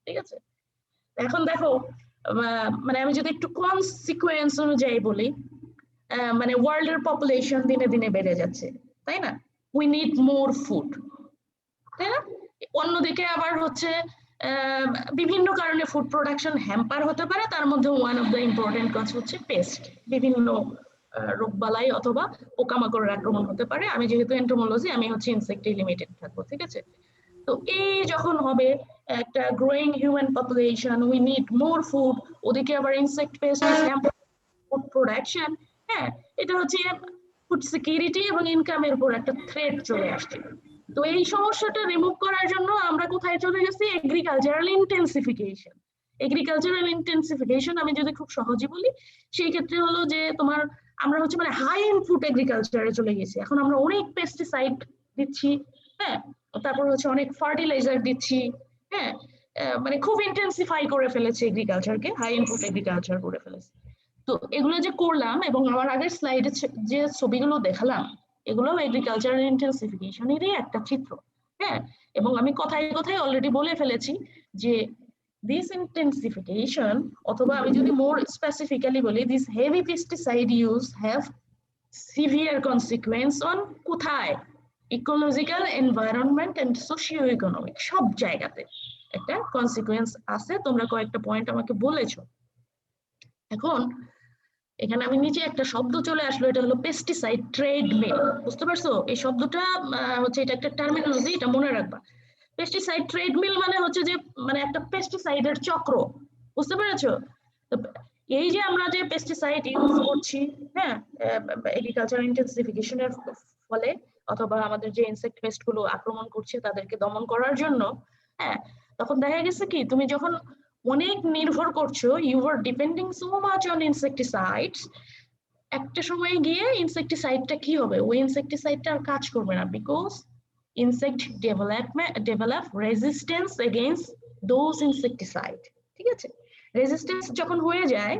ঠিক আছে? এখন দেখো মানে আমি যদি একটু কনসিকুয়েন্স অনুযায়ী বলি, মানে ওয়ার্ল্ড এর পপুলেশন দিনে দিনে বেড়ে যাচ্ছে, তাই না? উই নিড মোর ফুড, তাই না? অন্যদিকে আবার হচ্ছে বিভিন্ন কারণে ফুড প্রোডাকশন হ্যাম্পার হতে পারে, তার মধ্যে one of the important cause হচ্ছে পেস্ট, বিভিন্ন রোগবালাই অথবা পোকামাকড়ের আক্রমণ হতে পারে। আমি যেহেতু এন্টোমোলজি, আমি হচ্ছে ইনসেক্টে লিমিটেড থাকবো, ঠিক আছে? তো এই যখন হবে একটা growing human population, we need more food, ওদিকে আবার ইনসেক্ট পেস্ট ফুড প্রোডাকশন, হ্যাঁ, এটা হচ্ছে ফুড সিকিউরিটি এবং ইনকামের উপর একটা থ্রেট চলে আসছে। তো এই সমস্যাটা রিমুভ করার জন্য আমরা কোথায় চলে গেছি? এগ্রিকালচারাল ইন্টেন্সিফিকেশন। এগ্রিকালচারাল ইন্টেন্সিফিকেশন আমি যদি খুব সহজে বলি, সেই ক্ষেত্রে হলো যে তোমার আমরা হচ্ছে মানে হাই ইনপুট এগ্রিকালচারে চলে গেছি। এখন আমরা অনেক পেস্টিসাইড দিচ্ছি, হ্যাঁ, তারপর হচ্ছে অনেক ফার্টিলাইজার দিচ্ছি, হ্যাঁ, মানে খুব ইন্টেন্সিফাই করে ফেলেছে এগ্রিকালচারকে, হাই ইনপুট এগ্রিকালচার করে ফেলেছে। তো এগুলো যে করলাম এবং আমার আগের স্লাইডে যে ছবিগুলো দেখালাম, এগুলো এগ্রিকালচারাল ইন্টেন্সিফিকেশনেরই একটা চিত্র, হ্যাঁ। এবং আমি কথায় কথায় অলরেডি বলে ফেলেছি যে this intensification, অথবা আমি যদি more specifically বলি, this heavy pesticide use have severe consequence on কোথায়? Ecological, environment and socio economic, সব জায়গাতে একটা কনসিকুয়েন্স আছে। তোমরা কয়েকটা পয়েন্ট আমাকে বলেছো। এখন এখানে আমি নিচে একটা শব্দ চলে আসলো, এটা হলো পেস্টিসাইড ট্রেড মিল। বুঝতে পারছো? এই শব্দটা হচ্ছে, এটা একটা টার্মিনোলজি, এটা মনে রাখবা। পেস্টিসাইড ট্রেড মিল মানে হচ্ছে যে মানে একটা পেস্টিসাইডের চক্র। বুঝতে পেরেছো? এই যে আমরা যে পেস্টিসাইড ইউজ করছি, হ্যাঁ, এগ্রিকালচার ইন্টেন্সিফিকেশনের ফলে, অথবা আমাদের যে ইনসেক্ট পেস্ট গুলো আক্রমণ করছে তাদেরকে দমন করার জন্য, হ্যাঁ, তখন দেখা গেছে কি তুমি যখন অনেক নির্ভর করছো, you are depending so much on insecticides, একটা সময় গিয়ে ইনসেক্টিসাইডটা কি হবে? ওই ইনসেক্টিসাইডটা আর কাজ করবে না, because insect develop resistance against those insecticide. ঠিক আছে? রেজিস্ট্যান্স যখন হয়ে যায়,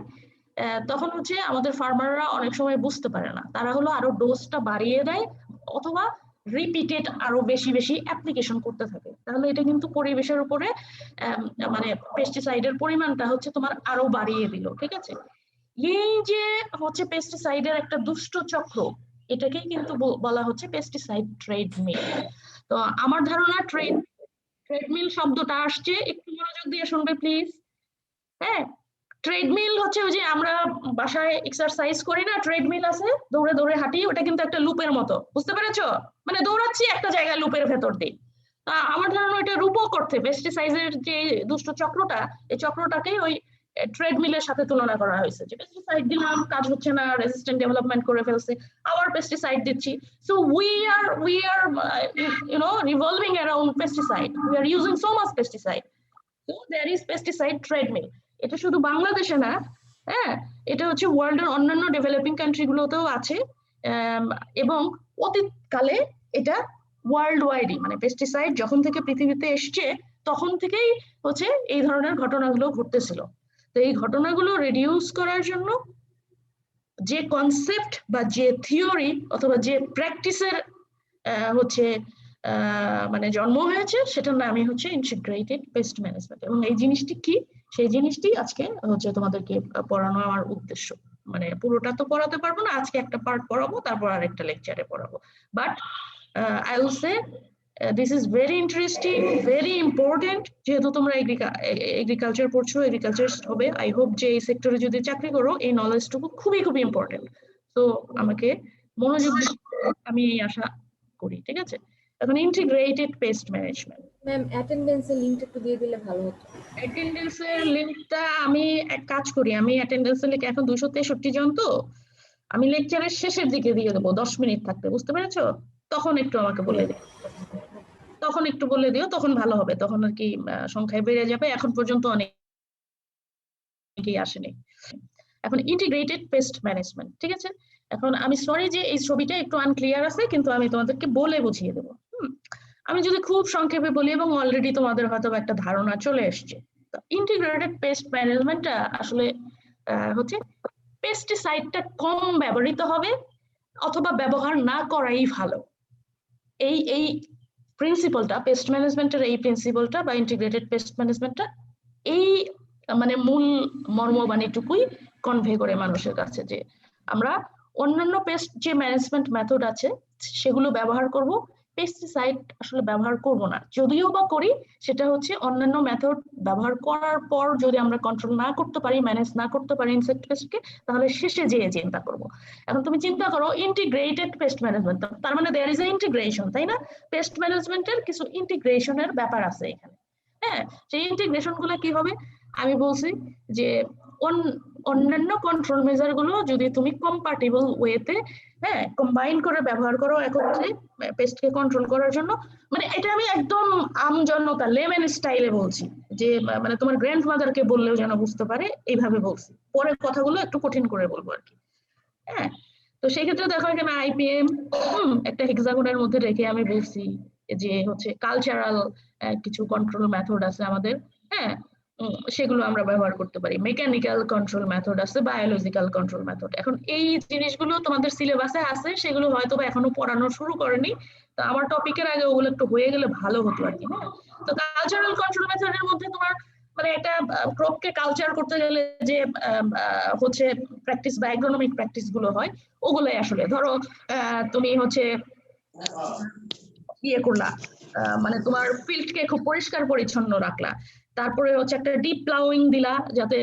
তখন হচ্ছে আমাদের ফার্মাররা অনেক সময় বুঝতে পারে না, তারা হলো আরো ডোজটা বাড়িয়ে দেয় অথবা রিপিটেড আরো বেশি বেশি অ্যাপ্লিকেশন করতে থাকে। তাহলে এটা কিন্তু পরিবেশের উপরে মানে পেস্টিসাইডের পরিমাণটা হচ্ছে তোমার আরো বাড়িয়ে দিল। ঠিক আছে? এই যে হচ্ছে পেস্টিসাইডের একটা দুষ্ট চক্র, এটাকেই কিন্তু বলা হচ্ছে পেস্টিসাইড ট্রেড মিল। তো আমার ধারণা ট্রেডমিল শব্দটা আসছে, একটু মনোযোগ দিয়ে শুনবে প্লিজ। হ্যাঁ, ট্রেডমিল হচ্ছে ওই যে আমরা বাসায় এক্সারসাইজ করি না, ট্রেডমিল আছে, দৌড়ে দৌড়ে হাঁটি, ওটা কিন্তু একটা লুপের মতো। বুঝতে পেরেছো? মানে দৌড়াচ্ছি একটা জায়গায় লুপের ভেতর দিয়ে। আমার ধারণা এটা রূপক অর্থে পেস্টিসাইডের যে দুষ্ট চক্রটা, এই চক্রটাকে ওই ট্রেডমিলের সাথে তুলনা করা হয়েছে, যে পেস্টিসাইড দিলাম, কাজ হচ্ছে না, রেজিস্ট্যান্ট ডেভেলপমেন্ট করে ফেলছে, আবার পেস্টিসাইড দিচ্ছি। So we are you know revolving around pesticide, we are using so much pesticide, so there is pesticide treadmill. এটা শুধু বাংলাদেশে না, হ্যাঁ, এটা হচ্ছে ওয়ার্ল্ডের অন্যান্য ডেভেলপিং কান্ট্রি গুলোতেও আছে, এবং অতীতকালে এটা ওয়ার্ল্ড ওয়াইডই, মানে পেস্টিসাইড যখন থেকে পৃথিবীতে এসছে তখন থেকেই হচ্ছে এই ধরনের ঘটনাগুলো ঘটতেছিল। তো এই ঘটনাগুলো রিডিউস করার জন্য যে কনসেপ্ট বা যে থিওরি অথবা যে প্র্যাকটিসের হচ্ছে মানে জন্ম হয়েছে, সেটার নামই হচ্ছে ইন্টিগ্রেটেড পেস্ট ম্যানেজমেন্ট। এবং এই জিনিসটি কি, সেই জিনিসটি আজকে হচ্ছে তোমাদেরকে পড়ানো আমার উদ্দেশ্য। মানে পুরোটা তো পড়াতে পারবো না, আজকে একটা পার্ট পড়াবো, তারপর আরেকটা লেকচারে পড়াবো। But I will say this is very interesting, very important. যেহেতু তোমরা এগ্রিকালচার পড়ছো, এগ্রিকালচারিস্ট হবে, আই হোপ যে এই সেক্টরে যদি চাকরি করো এই নলেজটুকু খুবই খুবই ইম্পর্টেন্ট। তো আমাকে মনোযোগ আমি এই আশা করি। ঠিক আছে? এখন ইন্টিগ্রেটেড পেস্ট ম্যানেজমেন্ট। ম্যাম অ্যাটেন্ডেন্সের লিংকটা একটু দিয়ে দিলে ভালো হতো। অ্যাটেন্ডেন্সের লিংকটা আমি এক কাজ করি, আমি অ্যাটেন্ডেন্সের লিংক এখন 263 জন, তো আমি লেকচারের শেষের দিকে দিয়ে দেবো 10 মিনিট থাকতে। বুঝতে পেরেছো? তখন একটু আমাকে বলে দিও, তখন একটু বলে দিও, তখন ভালো হবে, তখন আর কি সংখ্যায় বেড়ে যাবে। এখন পর্যন্ত অনেকেই আসেনি। এখন ইন্টিগ্রেটেড পেস্ট ম্যানেজমেন্ট, ঠিক আছে? এখন আমি সরি যে এই ছবিটা একটু আনক্লিয়ার আছে, কিন্তু আমি তোমাদেরকে বলে বুঝিয়ে দেবো। আমি যদি খুব সংক্ষেপে বলি, এবং অলরেডি তোমাদের হয়তো একটা ধারণা চলে এসছে, তো ইন্টিগ্রেটেড পেস্ট ম্যানেজমেন্টটা আসলে হচ্ছে পেস্টিসাইডটা কম ব্যবহৃত হবে অথবা ব্যবহার না করাই ভালো। এই প্রিন্সিপালটা, পেস্ট ম্যানেজমেন্টের এই প্রিন্সিপালটা বা ইন্টিগ্রেটেড পেস্ট ম্যানেজমেন্টটা এই মানে মূল মর্মবাণীটুকুই কনভে করে মানুষের কাছে যে আমরা অন্যান্য পেস্ট যে ম্যানেজমেন্ট মেথড আছে সেগুলো ব্যবহার করব, পেস্টিসাইড আসলে ব্যবহার করব না, যদিও বা করি সেটা হচ্ছে অন্যান্য মেথড ব্যবহার করার পর যদি আমরা কন্ট্রোল না করতে পারি, ম্যানেজ না করতে পারি ইনসেক্ট পেস্টকে, তাহলে শেষে যেয়ে চিন্তা করব। এখন তুমি চিন্তা করো ইন্টিগ্রেটেড পেস্ট ম্যানেজমেন্ট, তার মানে দেয়ার ইজ এ ইন্টিগ্রেশন, তাই না? পেস্ট ম্যানেজমেন্টের কিছু ইন্টিগ্রেশনের ব্যাপার আছে এখানে। হ্যাঁ, সেই ইন্টিগ্রেশন গুলো কি হবে? আমি বলছি যে অন্যান্য কন্ট্রোল মেজার গুলো যদি তুমি কম্পাটিবল ওয়েতে কম্বাইন করে ব্যবহার করো একত্রে পেস্টকে কন্ট্রোল করার জন্য, মানে এটা আমি একদম আমজনতা লেমেন স্টাইলে বলছি, যে মানে তোমার গ্র্যান্ডমাদারকে বললেও যেন বুঝতে পারে এইভাবে বলছি, পরে কথাগুলো একটু কঠিন করে বলবো আর কি। হ্যাঁ, তো সেই ক্ষেত্রে দেখো এখানে আইপিএম একটা হেক্সাগনের মধ্যে রেখে আমি বলছি যে হচ্ছে কালচারাল কিছু কন্ট্রোল মেথড আছে আমাদের, হ্যাঁ, সেগুলো আমরা ব্যবহার করতে পারি। মেকানিক্যাল কন্ট্রোল মেথড আছে, বায়োলজিক্যাল কন্ট্রোল মেথড। এখন এই জিনিসগুলো তোমাদের সিলেবাসে আছে, সেগুলো হয়তো বা এখনো পড়ানো শুরু করেনি, তো আমার টপিকের আগে ওগুলো একটু হয়ে গেলে ভালো হতো আর কি। হ্যাঁ, তো কালচারাল কন্ট্রোল মেথডের মধ্যে তোমার মানে একটা ক্রপকে কালচার করতে গেলে যে হচ্ছে প্র্যাকটিস বা অ্যাগ্রোনমিক প্র্যাকটিস গুলো হয়, ওগুলোই আসলে ধরো তুমি হচ্ছে ইয়ে করলা, মানে তোমার ফিল্ডকে খুব পরিষ্কার পরিচ্ছন্ন রাখলা, তারপরে হচ্ছে একটা ডিপ প্লাউইং দিলা যাতে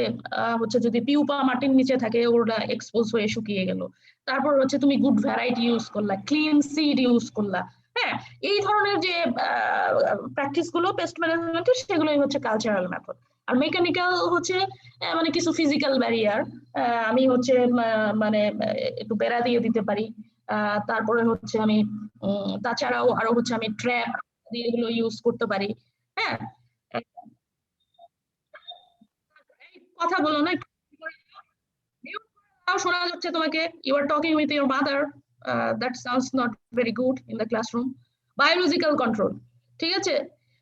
হচ্ছে যদি পিউপা মাটির নিচে থাকে ওটা এক্সপোজ হয়ে শুকিয়ে গেল, তারপর হচ্ছে তুমি গুড ভ্যারাইটি ইউজ করলা, ক্লিন সিড ইউজ করলা। হ্যাঁ, এই ধরনের যে প্র্যাকটিস গুলো পেস্ট ম্যানেজমেন্টের, সেগুলোই হচ্ছে কালচারাল মেথড। আর মেকানিক্যাল হচ্ছে মানে কিছু ফিজিক্যাল ব্যারিয়ার, আমি হচ্ছে মানে একটু বেড়া দিয়ে দিতে পারি, তারপরে হচ্ছে আমি তাছাড়াও আরো হচ্ছে আমি ট্র্যাপ দিয়ে এগুলো ইউজ করতে পারি। হ্যাঁ, কথা বলো না, শোনা যাচ্ছে তোমাকে, you are talking with your mother, that sounds not very good in the classroom. Biological control, ঠিক আছে,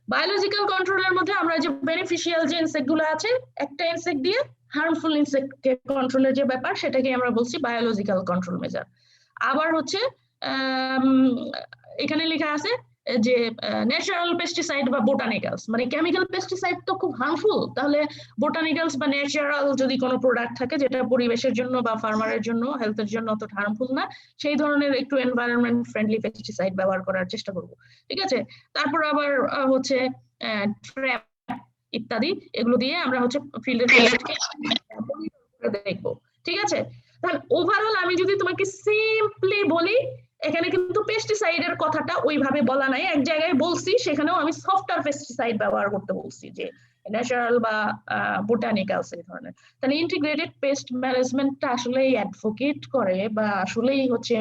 বায়োলজিক্যাল কন্ট্রোলের মধ্যে আমরা যে বেনিফিশিয়াল যে ইনসেক্ট গুলো আছে, একটা ইনসেক্ট দিয়ে হার্মফুল ইনসেক্ট কে কন্ট্রোলের যে ব্যাপার, সেটাকে আমরা বলছি বায়োলজিক্যাল কন্ট্রোল মেজার। আবার হচ্ছে এখানে লেখা আছে যে ন্যাচারাল পেস্টিসাইড বা বোটানিক্যালস, মানে কেমিক্যাল পেস্টিসাইড তো খুব হার্মফুল, তাহলে বোটানিক্যালস বা ন্যাচারাল যদি কোনো প্রোডাক্ট থাকে যেটা পরিবেশের জন্য বা ফার্মারের জন্য হেলথের জন্য অতটা হার্মফুল না, সেই ধরনের একটু এনভায়রনমেন্ট ফ্রেন্ডলি পেস্টিসাইড ব্যবহার করার চেষ্টা করব। ঠিক আছে, তারপর আবার হচ্ছে ট্র্যাপ ইত্যাদি, এগুলো দিয়ে আমরা হচ্ছে ফিল্ডের দেখবো। ঠিক আছে, তাহলে ওভারঅল আমি যদি তোমাকে সিম্পলি বলি, এখানে কিন্তু পেস্টিসাইডের কথাটা ওইভাবে বলা নাই, এক জায়গায় বলছি, সেখানেও আমি সফটওয়্যার পেস্টিসাইড ব্যবহার করতে বলছি, যে ন্যাচারাল বা বোটানিক্যালস এই ধরনের। তাহলে ইন্টিগ্রেটেড পেস্ট ম্যানেজমেন্টটা আসলেই অ্যাডভোকেট করে বা আসলেই হচ্ছে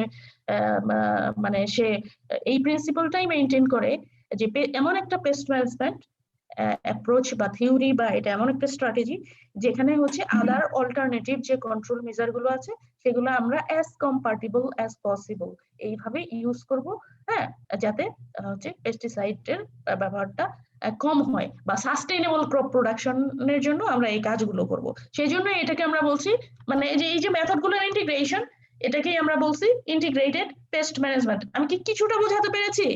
মানে সে এই প্রিন্সিপালটাই মেনটেন করে যে এমন একটা পেস্ট ম্যানেজমেন্ট অ্যাপ্রোচ বা থিওরি বা এটা এমন একটা স্ট্র্যাটেজি যেখানে হচ্ছে আদার অল্টারনেটিভ যে কন্ট্রোল মেজার গুলো আছে সেগুলো আমরা অ্যাজ কম্পাটিবল অ্যাজ পসিবল এইভাবে ইউজ করব, হ্যাঁ, যাতে হচ্ছে পেস্টিসাইডের ব্যবহারটা কম হয় বা সাস্টেইনেবল ক্রপ প্রোডাকশনের জন্য আমরা এই কাজগুলো করব। সেই জন্য এটাকে আমরা বলছি, মানে এই যে মেথডগুলোর ইন্টিগ্রেশন, এটাকেই আমরা বলছি ইন্টিগ্রেটেড পেস্ট ম্যানেজমেন্ট। আমি কি কিছুটা বোঝাতে পেরেছি?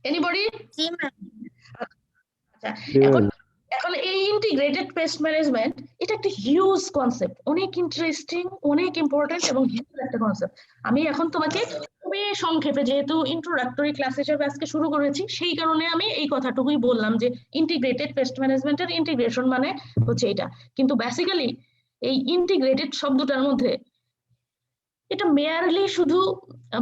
এনিবডি? আচ্ছা, এখন এই ইন্টিগ্রেটেড পেস্ট ম্যানেজমেন্ট এটা একটা হিউজ কনসেপ্ট, অনেক ইন্টারেস্টিং, অনেক ইম্পর্টেন্ট এবং হিউজ একটা কনসেপ্ট। আমি এখন তোমাকে খুবই সংক্ষেপে, যেহেতু ইন্ট্রোডাক্টরি ক্লাস হিসেবে আজকে শুরু করেছি, সেই কারণে আমি এই কথাটুকুই বললাম যে ইন্টিগ্রেটেড পেস্ট ম্যানেজমেন্টের ইন্টিগ্রেশন মানে হচ্ছে এটা। কিন্তু বেসিক্যালি এই ইন্টিগ্রেটেড শব্দটার মধ্যে এটা মেয়ারলি শুধু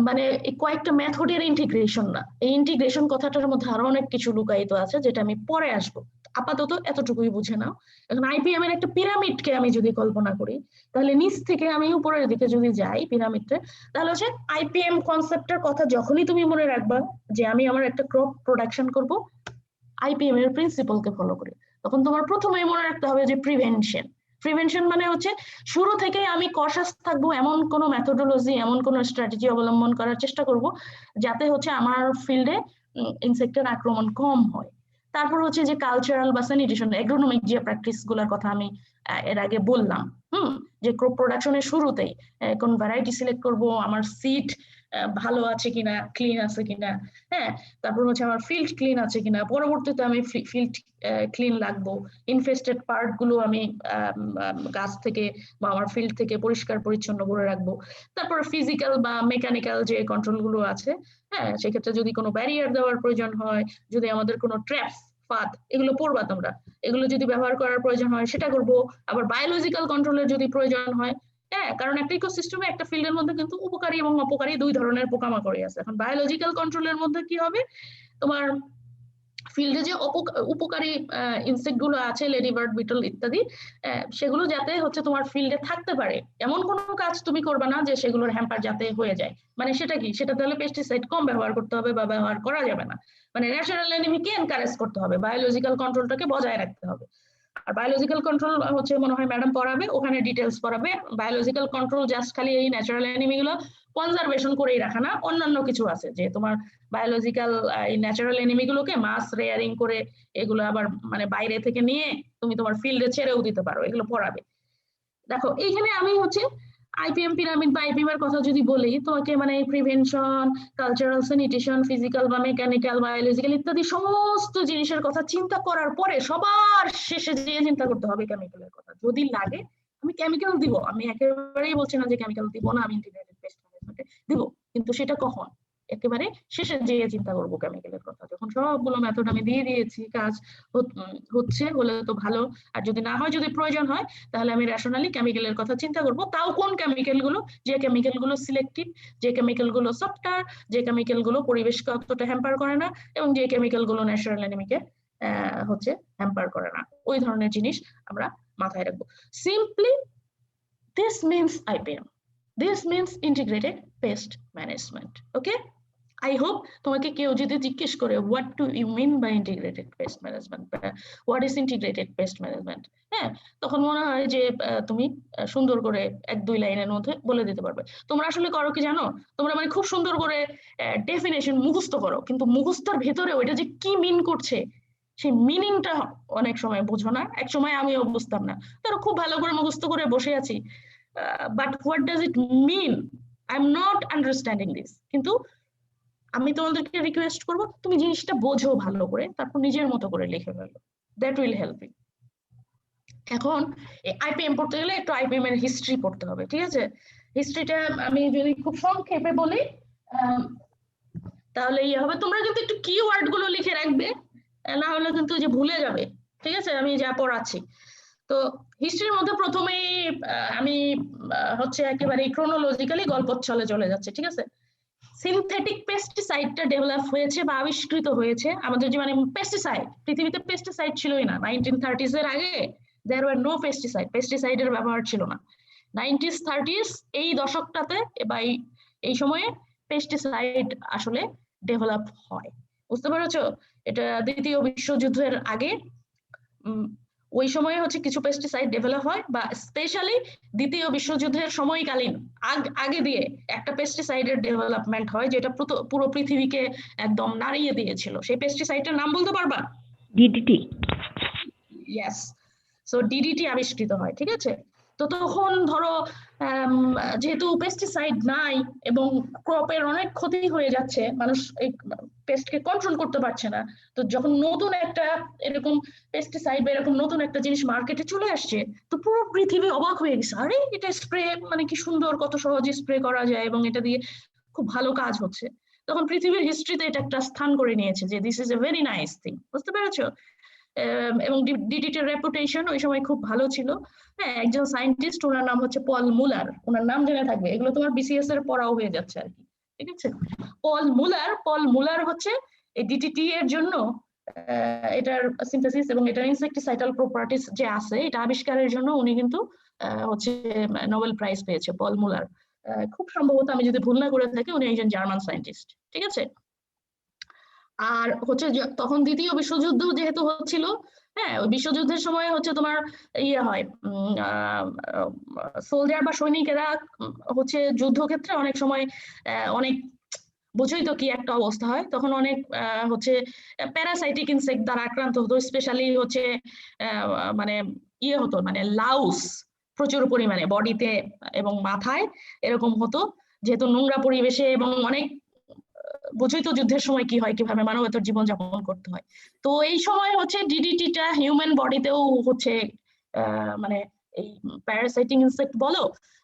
মানে কয়েকটা মেথডের ইন্টিগ্রেশন না, এই ইন্টিগ্রেশন কথাটার মধ্যে আরো অনেক কিছু লুকায়িত আছে যেটা আমি পরে আসবো, আপাতত এতটুকুই বুঝে নাও। এখন আইপিএম এর একটা পিরামিডকে আমি যদি কল্পনা করি, তাহলে নিচ থেকে আমি উপরের দিকে যদি যাই পিরামিডে, তাহলে হচ্ছে আইপিএম কনসেপ্টের কথা যখনই তুমি মনে রাখবা যে আমি আমার একটা ক্রপ প্রোডাকশন করব আইপিএম এর প্রিন্সিপালকে ফলো করে, তখন তোমার প্রথমেই মনে রাখতে হবে যে প্রিভেনশন। প্রিভেনশন মানে হচ্ছে শুরু থেকে আমি কশাস থাকবো, এমন কোনো মেথোডোলজি এমন কোনো স্ট্র্যাটেজি অবলম্বন করার চেষ্টা করব যাতে হচ্ছে আমার ফিল্ডে ইনসেক্টের আক্রমণ কম হয়। তারপর হচ্ছে যে কালচারাল বা স্যানিটেশন এগ্রোনমিক যে প্র্যাকটিস গুলোর কথা আমি এর আগে বললাম, যে ক্রপ প্রোডাকশনের শুরুতেই কোন ভ্যারাইটি সিলেক্ট করব, আমার সিড ভালো আছে কিনা, ক্লিন আছে কিনা, হ্যাঁ, তারপর হচ্ছে আমার ফিল্ড ক্লিন আছে কিনা, পরবর্তীতে আমি ফিল্ড ক্লিন রাখবো, ইনফেস্টেড পার্ট গুলো আমি গাছ থেকে বা আমার ফিল্ড থেকে পরিষ্কার পরিচ্ছন্ন করে রাখবো। তারপর ফিজিক্যাল বা মেকানিক্যাল যে কন্ট্রোল গুলো আছে, হ্যাঁ, সেক্ষেত্রে যদি কোনো ব্যারিয়ার দেওয়ার প্রয়োজন হয়, যদি আমাদের কোনো ট্র্যাপস ফাঁদ, এগুলো পড়বা তোমরা, এগুলো যদি ব্যবহার করার প্রয়োজন হয় সেটা করবো। আবার বায়োলজিক্যাল কন্ট্রোলের যদি প্রয়োজন হয়, হ্যাঁ, কারণ একটা ইকোসিস্টেমে একটা ফিল্ডের মধ্যে কিন্তু উপকারী এবং অপকারী দুই ধরনের পোকামাকড়ই আছে। এখন বায়োলজিক্যাল কন্ট্রোলের মধ্যে কি হবে, তোমার ফিল্ডে যে উপকারী ইনসেক্ট গুলো আছে, লেডিবার্ড, বিটল ইত্যাদি, সেগুলো যাতে হচ্ছে তোমার ফিল্ডে থাকতে পারে এমন কোনো কাজ তুমি করবে না যে সেগুলোর হ্যাম্পার যাতে হয়ে যায়। মানে সেটা কি, সেটা তাহলে পেস্টিসাইড কম ব্যবহার করতে হবে বা ব্যবহার করা যাবে না। মানে ন্যাচারাল এনিমিকে এনকারেজ করতে হবে, বায়োলজিক্যাল কন্ট্রোলটাকে বজায় রাখতে হবে। আর বায়োলজিক্যাল কন্ট্রোল হচ্ছে মনে হয় ম্যাডাম পড়াবে, ওখানে ডিটেলস পড়াবে। বায়োলজিক্যাল কন্ট্রোল জাস্ট খালি এই ন্যাচারাল এনিমি গুলো কনজারভেশন করেই রাখা না, অন্যান্য কিছু আছে যে তোমার বায়োলজিক্যাল এই ন্যাচারাল এনিমি গুলোকে মাস রেয়ারিং করে এগুলো আবার মানে বাইরে থেকে নিয়ে তুমি তোমার ফিল্ডে ছেড়েও দিতে পারো, এগুলো পড়াবে। দেখো এইখানে আমি হচ্ছে আইপিএম পিরামিড বা আইপিএম এর কথা যদি বলি তোমাকে, মানে প্রিভেনশন, কালচারাল স্যানিটেশন, ফিজিক্যাল বা মেকানিক্যাল, বায়োলজিক্যাল ইত্যাদি সমস্ত জিনিসের কথা চিন্তা করার পরে সবার শেষে যে চিন্তা করতে হবে কেমিক্যালের কথা। যদি লাগে আমি কেমিক্যাল দিব, আমি একেবারেই বলছি না যে কেমিক্যাল দিব না, আমি ইন্টিগ্রেটেড পেস্ট ম্যানেজমেন্টে দিব, কিন্তু সেটা কখন, একেবারে শেষে যে চিন্তা করবো কেমিক্যালের কথা। যখন সবগুলো মেথড আমি দিয়ে দিয়েছি, কাজ হচ্ছে হলে তো ভালো, আর যদি না হয়, যদি প্রয়োজন হয়, তাহলে আমি রেশনালি কেমিক্যালের কথা চিন্তা করব। তাও কোন কেমিক্যাল গুলো, যে কেমিক্যাল গুলো সিলেক্টিভ, যে কেমিক্যাল গুলো সফটওয়্যার, যে কেমিক্যাল গুলো পরিবেশকে অতটা হ্যাম্পার করে না, এবং যে কেমিক্যাল গুলো ন্যাচারাল এনিমিকে হচ্ছে হ্যাম্পার করে না, ওই ধরনের জিনিস আমরা মাথায় রাখবো। Simply this means IPM, this means integrated pest management. Okay, I hope তোমাকে কেউ যদি জিজ্ঞেস করে what do you mean by integrated pest management, what is integrated pest management, হ্যাঁ, তখন মনে হয় যে তুমি সুন্দর করে এক দুই লাইনের মধ্যে বলে দিতে পারবে। তোমরা আসলে করো কি জানো, তোমরা মানে খুব সুন্দর করে ডেফিনেশন মুখস্থ করো, কিন্তু মুখস্থের ভেতরে ওইটা যে কি মিন করছে সেই মিনিংটা অনেক সময় বুঝো না। এক সময় আমিও বুঝতাম না, ধরো খুব ভালো করে মুখস্থ করে বসে আছি, but what does it mean, I am not understanding this. কিন্তু আমি তোমাদেরকে রিকোয়েস্ট করব তুমি জিনিসটা বোঝো ভালো করে, তারপর নিজের মতো করে লিখে ফেলো, দ্যাট উইল হেল্প ইউ। এখন আইপিএম পড়তে গেলে একটু আইপিএম এর হিস্ট্রি পড়তে হবে, ঠিক আছে? হিস্ট্রিটা আমি যদি খুব সংক্ষেপে বলি তাহলে ইয়ে হবে, তোমরা কিন্তু একটু কিওয়ার্ড গুলো লিখে রাখবে, না হলে কিন্তু যে ভুলে যাবে, ঠিক আছে, আমি যা পড়াচ্ছি। তো হিস্ট্রির মধ্যে প্রথমেই আমি হচ্ছে একেবারে ক্রোনোলজিক্যালি গল্পচ্ছলে চলে যাচ্ছে, ঠিক আছে? সিনথেটিক পেস্টিসাইডটা ডেভেলপ হয়েছে বা আবিষ্কৃত হয়েছে আমাদের যে, মানে পেস্টিসাইড, পৃথিবীতে পেস্টিসাইড ছিলই না 1930s এর আগে, দেয়ার ওয়ার নো পেস্টিসাইড, পেস্টিসাইডের ব্যবহার ছিল না। 90s 30s এই দশকটাতে বা এই সময়ে পেস্টিসাইড আসলে ডেভেলপ হয়, বুঝতে পেরেছো? এটা দ্বিতীয় বিশ্বযুদ্ধের আগে, ওই সময়ে হচ্ছে কিছু পেস্টিসাইড ডেভেলপ হয়, বা স্পেশালি দ্বিতীয় বিশ্বযুদ্ধের সময়কালীন আগে দিয়ে একটা পেস্টিসাইডের ডেভেলপমেন্ট হয় যেটা পুরো পৃথিবীকে একদম নাড়িয়ে দিয়েছিল। সেই পেস্টিসাইডের নাম বলতে পারবা? ডিডিটি। ইয়েস, সো ডিডিটি আবিষ্কৃত হয়, ঠিক আছে? তো তখন ধরো যেহেতু পেস্টিসাইড নাই এবং ক্রপের অনেক ক্ষতি হয়ে যাচ্ছে, মানুষ এই পেস্টকে কন্ট্রোল করতে পারছে না, তো যখন নতুন একটা এরকম পেস্টিসাইড বা এরকম নতুন একটা জিনিস মার্কেটে চলে আসছে, তো পুরো পৃথিবী অবাক হয়ে গেছে, আরে এটা স্প্রে মানে কি সুন্দর, কত সহজে স্প্রে করা যায় এবং এটা দিয়ে খুব ভালো কাজ হচ্ছে। তখন পৃথিবীর হিস্ট্রিতে এটা একটা স্থান করে নিয়েছে যে this is a very nice thing, বুঝতে পেরেছো? এবং ডিডিটির রেপুটেশন ওই সময় খুব ভালো ছিল। হ্যাঁ, একজন সায়েন্টিস্ট, ওনার নাম হচ্ছে পল মুলার, ওনার নাম জেনে থাকবে, এগুলো তোমার বিসিএস এর পড়াও হয়ে যাচ্ছে আর কি, ঠিক আছে? পল মুলার হচ্ছে এই ডিডিটি এর জন্য এটার সিনথেসিস এবং এটার ইনসেক্টিসাইডাল প্রপার্টিস যে আছে এটা আবিষ্কারের জন্য উনি কিন্তু হচ্ছে নোবেল প্রাইজ পেয়েছে, পল মুলার। খুব সম্ভবত আমি যদি ভুল না করে থাকি উনি একজন জার্মান সায়েন্টিস্ট, ঠিক আছে? আর হচ্ছে তখন দ্বিতীয় বিশ্বযুদ্ধ যেহেতু হচ্ছিল, হ্যাঁ, ওই বিশ্বযুদ্ধের সময় হচ্ছে তোমার ইয়ে হয়, সোলজার বা সৈনিকেরা হচ্ছে যুদ্ধক্ষেত্রে অনেক সময় অনেক, বুঝোই তো কি একটা অবস্থা হয়, তখন অনেক হচ্ছে প্যারাসাইটিক ইনসেক্ট দ্বারা আক্রান্ত হতো, স্পেশালি হচ্ছে মানে ইয়ে হতো, মানে লাউস প্রচুর পরিমাণে বডিতে এবং মাথায় এরকম হতো, যেহেতু নোংরা পরিবেশে এবং অনেক বুঝই তো যুদ্ধের সময় কি হয়, কিভাবে মানবতার জীবন যাপন করতে হয়। তো এই সময় হচ্ছে ডিডিটিটা হিউম্যান বডিতেও হচ্ছে মানে এই প্যারাসাইটিং ইনসেক্ট বলো,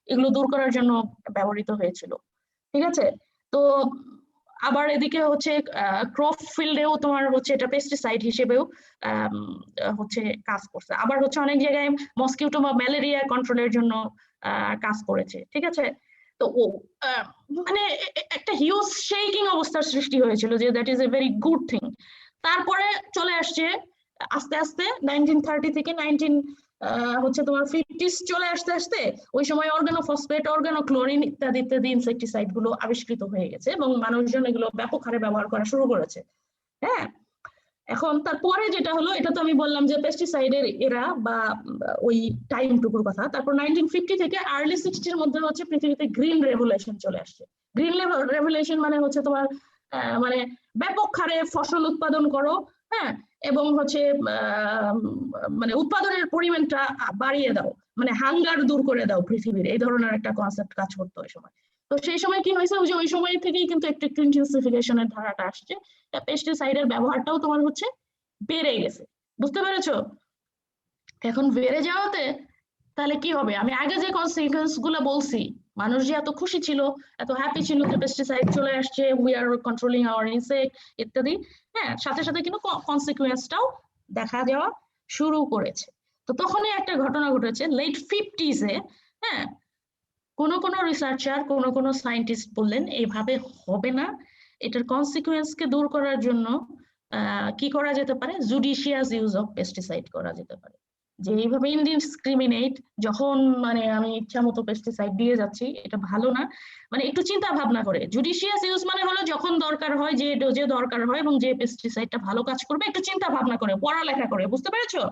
এগুলো দূর করার জন্য ব্যবহৃত হয়েছিল। ঠিক আছে, তো আবার এদিকে হচ্ছে ক্রপ ফিল্ডেও তোমার হচ্ছে এটা পেস্টিসাইড হিসেবেও হচ্ছে কাজ করছে। আবার হচ্ছে অনেক জায়গায় মসকিউটো বা ম্যালেরিয়া কন্ট্রোলের জন্য কাজ করেছে। ঠিক আছে, তো ও মানে একটা হিউজ শেকিং অবস্থার সৃষ্টি হয়েছিল, যে that is a very good thing. তারপরে চলে আসছে আস্তে আস্তে 1930 থেকে হচ্ছে তোমার 50s চলে আসতে আসতে ওই সময় অর্গানোফসফেট, অর্গানোক্লোরিন ইত্যাদি ইত্যাদি ইনসেক্টিসাইড গুলো আবিষ্কৃত হয়ে গেছে এবং মানুষজন এগুলো ব্যাপক হারে ব্যবহার করা শুরু করেছে। হ্যাঁ, এখন তারপরে যেটা হলো, এটা তো আমি বললাম যে পেস্টিসাইডের এরা বা ওই টাইম টুকুর কথা। তারপর 1950 থেকে আর্লি 60s মধ্যে হচ্ছে পৃথিবীতে গ্রিন রেভলিউশন চলে আসছে। গ্রিন রেভলিউশন মানে হচ্ছে তোমার মানে ব্যাপক হারে ফসল উৎপাদন করো, হ্যাঁ, এবং হচ্ছে মানে উৎপাদনের পরিমাণটা বাড়িয়ে দাও, মানে হাঙ্গার দূর করে দাও পৃথিবীর, এই ধরনের একটা কনসেপ্ট কাজ করতো ওই সময়। তো সেই সময় কি হয়েছে, ওই সময় থেকেই কিন্তু একটু ইন্টেন্সিফিকেশনের ধারাটা আসছে, পেস্টিসাইডের ব্যবহারটাও তোমার হচ্ছে বেড়ে গেছে। বুঝতে পেরেছো? এখন বেড়ে যাওয়াতে তাহলে কি হবে, আমি আগে যে কনসিকুয়েন্স গুলো বলছি, মানুষ যে এত খুশি ছিল, এত হ্যাপি ছিল যে পেস্টিসাইড চলে আসছে, we are controlling our insect ইত্যাদি, হ্যাঁ, সাথে সাথে কিন্তু কনসিকুয়েন্সটাও দেখা যাওয়া শুরু করেছে। তো তখনই একটা ঘটনা ঘটেছে লেট 50s এ। হ্যাঁ, কোন রিসার্চার, কোন সায়েন্টিস্ট বললেন এইভাবে হবে না, এটার কনসিকুয়েন্সকে দূর করার জন্য কি করা যেতে পারে, জুডিশিয়াস ইউজ অফ পেস্টিসাইড করা যেতে পারে। যে এইভাবে ইনডিসক্রিমিনেট যখন মানে আমি ইচ্ছা মতো পেস্টিসাইড দিয়ে যাচ্ছি, এটা ভালো না। মানে একটু চিন্তা ভাবনা করে, জুডিশিয়াস ইউজ মানে হলো যখন দরকার হয়, যে ডোজে দরকার হয় এবং যে পেস্টিসাইডটা ভালো কাজ করবে, একটু চিন্তা ভাবনা করে, পড়ালেখা করে, বুঝতে পেরেছো?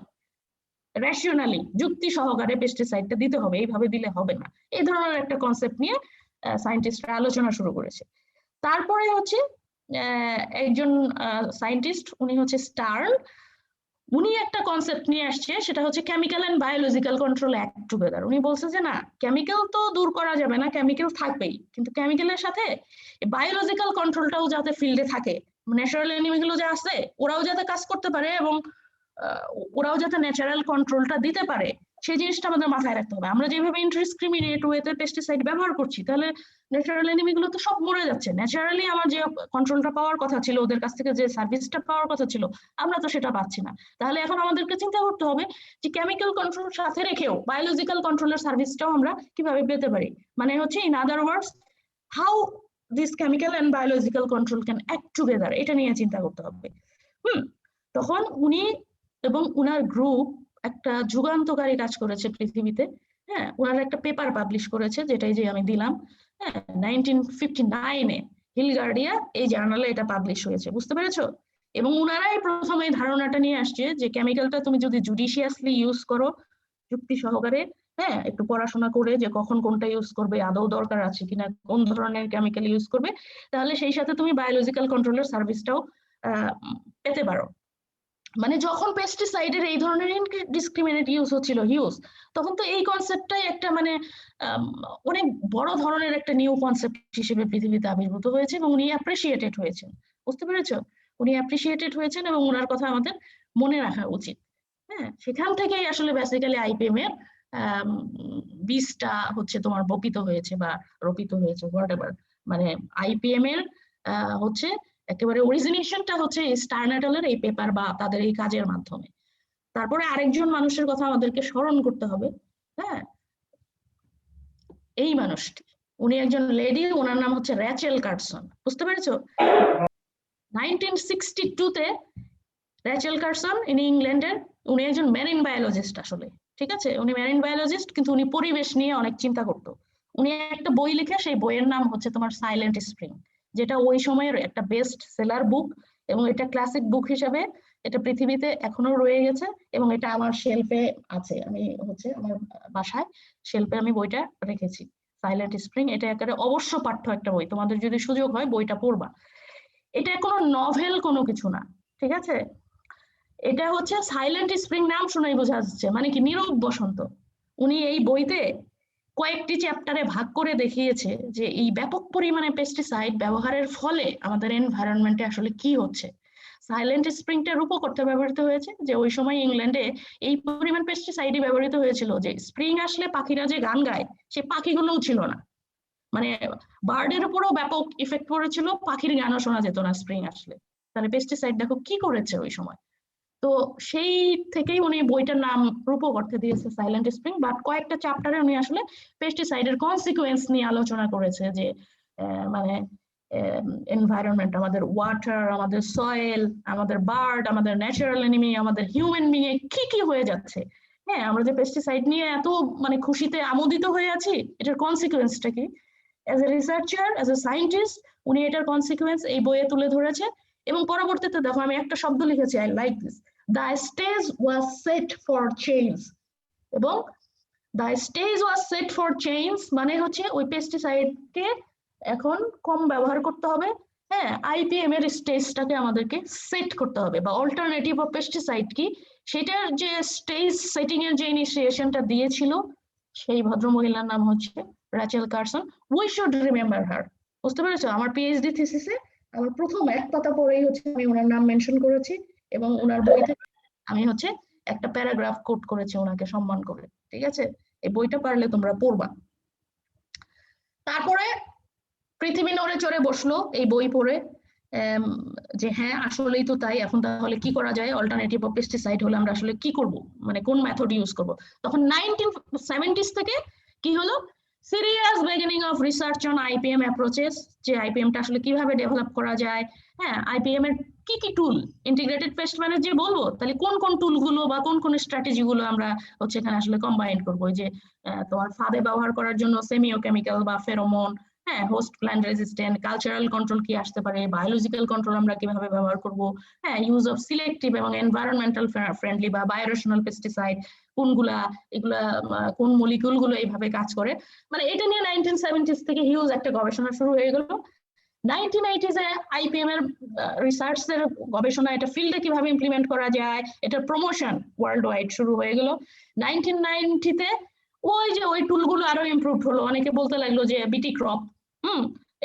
রেশনালি, যুক্তি সহকারে পেস্টিসাইডটা দিতে হবে, এইভাবে দিলে হবে না, এই ধরনের একটা কনসেপ্ট নিয়ে সায়েন্টিস্টরা আলোচনা শুরু করেছে। তারপরে হচ্ছে একজন সায়েন্টিস্ট, উনি হচ্ছে স্টার্ন, উনি একটা কনসেপ্ট নিয়ে আসছে, সেটা হচ্ছে chemical and biological control act together. উনি বলছে যে না, কেমিক্যাল তো দূর করা যাবে না, কেমিক্যাল থাকবেই, কিন্তু কেমিক্যালের সাথে বায়োলজিক্যাল কন্ট্রোলটাও যাতে ফিল্ডে থাকে, ন্যাচারাল এনিমিগুলো যে আছে ওরাও যাতে কাজ করতে পারে এবং ওরাও যাতে ন্যাচারাল কন্ট্রোলটা দিতে পারে, সেই জিনিসটা আমাদের মাথায় রাখতে হবে। আমরা যেভাবে ইনডিসক্রিমিনেট ওয়েতে পেস্টিসাইড ব্যবহার করছি, তাহলে ন্যাচারাল এনিমিগুলো তো সব মরে যাচ্ছে। ন্যাচারালি আমার যে কন্ট্রোলটা পাওয়ার কথা ছিল, ওদের কাছ থেকে যে সার্ভিসটা পাওয়ার কথা ছিল, আমরা তো সেটা পাচ্ছি না। তাহলে এখন আমাদেরকে চিন্তা করতে হবে যে কেমিক্যাল কন্ট্রোল সাথে রেখেও বায়োলজিক্যাল কন্ট্রোলের সার্ভিসটাও আমরা কিভাবে পেতে পারি। মানে হচ্ছে in other words, how this chemical and biological control can act together, এটা নিয়ে চিন্তা করতে হবে। তখন উনি এবং উনার গ্রুপ একটা যুগান্তকারী কাজ করেছে পৃথিবীতে। হ্যাঁ, ওনারা একটা পেপার পাবলিশ করেছে, যেটাই যে আমি দিলাম, হ্যাঁ, 1959-এ হিলগার্ডিয়া এই জার্নালে এটা পাবলিশ হয়েছে। বুঝতে পেরেছো? এবং উনারাই প্রথমে ধারণাটা নিয়ে আসছে যে কেমিক্যালটা তুমি যদি জুডিশিয়াসলি ইউজ করো, যুক্তি সহকারে, হ্যাঁ, একটু পড়াশোনা করে যে কখন কোনটা ইউজ করবে, আদৌ দরকার আছে কিনা, কোন ধরনের কেমিক্যাল ইউজ করবে, তাহলে সেই সাথে তুমি বায়োলজিক্যাল কন্ট্রোলের সার্ভিসটাও পেতে পারো। মানে যখন পেস্টিসাইডের এই ধরনের ইনডিসক্রিমিনেট ইউজ হচ্ছিল হিউজ, তখন তো এই কনসেপ্টটাই একটা মানে অনেক বড় ধরনের একটা নিউ কনসেপ্ট হিসেবে পৃথিবীতে আবির্ভূত হয়েছে এবং উনি অ্যাপ্রিসিয়েটেড হয়েছেন। বুঝতে পেরেছো? উনি অ্যাপ্রিসিয়েটেড হয়েছেন এবং ওনার কথা আমাদের মনে রাখা উচিত। হ্যাঁ, সেখান থেকেই আসলে বেসিক্যালি আইপিএম এর বীজটা হচ্ছে তোমার বপিত হয়েছে বা রোপিত হয়েছে, হোয়াটএভার। মানে আইপিএম এর হচ্ছে একেবারে অরিজিনেশনটা হচ্ছে স্টারনাটলের এই পেপার বা তাদের এই কাজের মাধ্যমে। তারপরে আরেকজন মানুষের কথা আমাদেরকে স্মরণ করতে হবে। হ্যাঁ, এই মানুষটি, উনি একজন লেডি, ওনার নাম হচ্ছে র্যাচেল কার্সন। বুঝতে পেরেছো? 1962-তে র্যাচেল কার্সন, ইনি ইংল্যান্ডের, উনি একজন মেরিন বায়োলজিস্ট আসলে। ঠিক আছে, উনি মেরিন বায়োলজিস্ট, কিন্তু উনি পরিবেশ নিয়ে অনেক চিন্তা করতো। উনি একটা বই লিখে, সেই বইয়ের নাম হচ্ছে তোমার সাইলেন্ট স্প্রিং, যেটা ওই সময়ের একটা বেস্ট সেলার বুক এবং এটা ক্লাসিক বুক হিসেবে এটা পৃথিবীতে এখনো রয়ে গেছে এবং এটা আমার শেলফে আছে। আমি হচ্ছে আমার বাসায় শেলফে আমি বইটা রেখেছি, সাইলেন্ট স্প্রিং। এটা একেবারে অবশ্য পাঠ্য একটা বই, তোমাদের যদি সুযোগ হয় বইটা পড়বা। এটা কোনো নভেল কোনো কিছু না, ঠিক আছে? এটা হচ্ছে সাইলেন্ট স্প্রিং, নাম শুনেই বোঝা যাচ্ছে মানে কি, নীরব বসন্ত। উনি এই বইতে কয়েকটি চ্যাপ্টারে ভাগ করে দেখিয়েছে যে এই ব্যাপক পরিমাণে পেস্টিসাইড ব্যবহারের ফলে আমাদের এনভায়রনমেন্টে আসলে কি হচ্ছে। সাইলেন্ট স্প্রিংটা রূপকথা ব্যবহৃত হয়েছে যে ওই সময় ইংল্যান্ডে এই পরিমাণ পেস্টিসাইডই ব্যবহৃত হয়েছিল যে স্প্রিং আসলে পাখিরা যে গান গায় সে পাখিগুলোও ছিল না, মানে বার্ডের উপরও ব্যাপক ইফেক্ট পড়েছিল, পাখির গানও শোনা যেত না স্প্রিং আসলে। তাহলে পেস্টিসাইড দেখো কি করেছে ওই সময়। তো সেই থেকেই উনি বইটার নাম রূপক অর্থে দিয়েছে সাইলেন্ট স্প্রিং, বাট কয়েকটা চ্যাপ্টারে উনি আসলে পেস্টিসাইডের কনসিকুয়েন্স নিয়ে আলোচনা করেছে যে মানে এনভায়রনমেন্ট, আমাদের ওয়াটার, আমাদের সয়েল, আমাদের বার্ড, আমাদের ন্যাচারাল এনিমি, আমাদের হিউম্যান বিং এ কি কি হয়ে যাচ্ছে। হ্যাঁ, আমরা যে পেস্টিসাইড নিয়ে এত মানে খুশিতে আমোদিত হয়ে আছি, এটার কনসিকুয়েন্সটা কি। As a researcher, as a scientist উনি এটার কনসিকুয়েন্স এই বইয়ে তুলে ধরেছে। এবং পরবর্তীতে দেখো আমি একটা শব্দ লিখেছি, I like this, the stage was set for change. এবং the stage was set for change মানে হচ্ছে ওই পেস্টিসাইডকে এখন কম ব্যবহার করতে হবে। হ্যাঁ, আইপিএম এর স্টেজটাকে আমাদেরকে সেট করতে হবে, বা অল্টারনেটিভ অফ পেস্টিসাইড কি সেটার যে স্টেজ সেটিং এর যে ইনিশিয়েশনটা দিয়েছিল সেই ভদ্রমহিলার নাম হচ্ছে Rachel Carson. We should remember হার। বুঝতে পেরেছো? আমার পিএইচডি থিসিসে আমার প্রথম এক পাতা পড়েই হচ্ছে আমি ওনার নাম মেনশন করেছি, এবং ওনার বই থেকে আমি হচ্ছে একটা প্যারাগ্রাফ কোট করেছি ওনাকে সম্মান করে। ঠিক আছে, এই বইটা পারলে তোমরা পড়বা। তারপরে পৃথিবী নড়ে চড়ে বসলো এই বই পড়ে, যে হ্যাঁ আসলেই তো তাই, এখন তাহলে কি করা যায়, অল্টারনেটিভ অফ পেস্টিসাইড হলে আমরা আসলে কি করব, মানে কোন মেথড ইউজ করব। তখন 1970s থেকে কি হলো, serious beginning of research on IPM approaches, যে আইপিএমটা আসলে কিভাবে ডেভেলপ করা যায়। হ্যাঁ, আইপিএম এর কি কি টুল, ইন্টিগ্রেটেড পেস্ট ম্যানেজার বলবো, তাহলে কোন কোন টুলগুলো বা কোন কোন স্ট্র্যাটেজি গুলো আমরা হচ্ছে এখানে আসলে কম্বাইন করবো। যে তোমার ফাঁদে ব্যবহার করার জন্য সেমিওকেমিক্যাল বা ফেরোমোন, হ্যাঁ, host plant resistant, cultural control কি আসতে পারে, বায়োলজিক্যাল কন্ট্রোল আমরা কিভাবে ব্যবহার করব, হ্যাঁ, ইউজ অফ সিলেক্টিভ এবং এনভায়রনমেন্টাল ফ্রেন্ডলি বা বায়োরেশনাল পেস্টিসাইড কোনগুলা, এগুলা কোন মলিকিউল গুলো এইভাবে কাজ করে। মানে এটা নিয়ে 1970s থেকে হিউজ একটা গবেষণা শুরু হয়ে গেল। 1980s এ আইপিএম এর রিসার্চ এর গবেষণা, এটা ফিল্ডে কিভাবে ইমপ্লিমেন্ট করা যায়, এটা প্রমোশন ওয়ার্ল্ড ওয়াইড শুরু হয়ে গেল। 1990 তে ওই যে ওই টুলগুলো আরো ইমপ্রুভ হলো, অনেকে বলতে লাগলো যে বিটি ক্রপ,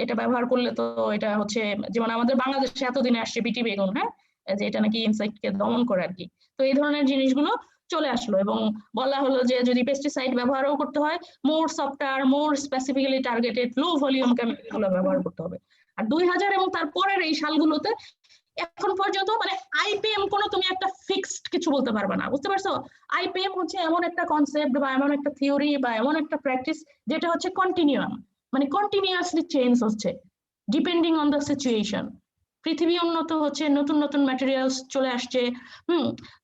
এটা ব্যবহার করলে তো এটা হচ্ছে, যেমন আমাদের বাংলাদেশে এতদিনে আসছে বিটি বেগুন, হ্যাঁ, যে এটা নাকি ইনসেক্টকে দমন করে আর কি। তো এই ধরনের জিনিসগুলো চলে আসলো, এবং বলা হলো যে যদি পেস্টিসাইড ব্যবহারও করতে হয়, more software, more specifically targeted low volume chemical ব্যবহার করতে হবে। আর 2000 এবং তারপরের এই সালগুলোতে এখন পর্যন্ত মানে আইপিএম কোনো তুমি একটা ফিক্সড কিছু বলতে পারবে না। বুঝতে পারছো? আইপিএম হচ্ছে এমন একটা কনসেপ্ট বা এমন একটা থিওরি বা এমন একটা প্র্যাকটিস যেটা হচ্ছে কন্টিনিউয়াম, মানে কন্টিনিউয়াসলি চেঞ্জ হচ্ছে ডিপেন্ডিং অন দ্য সিচুয়েশন। পৃথিবী উন্নত হচ্ছে, নতুন নতুন ম্যাটেরিয়ালস চলে আসছে,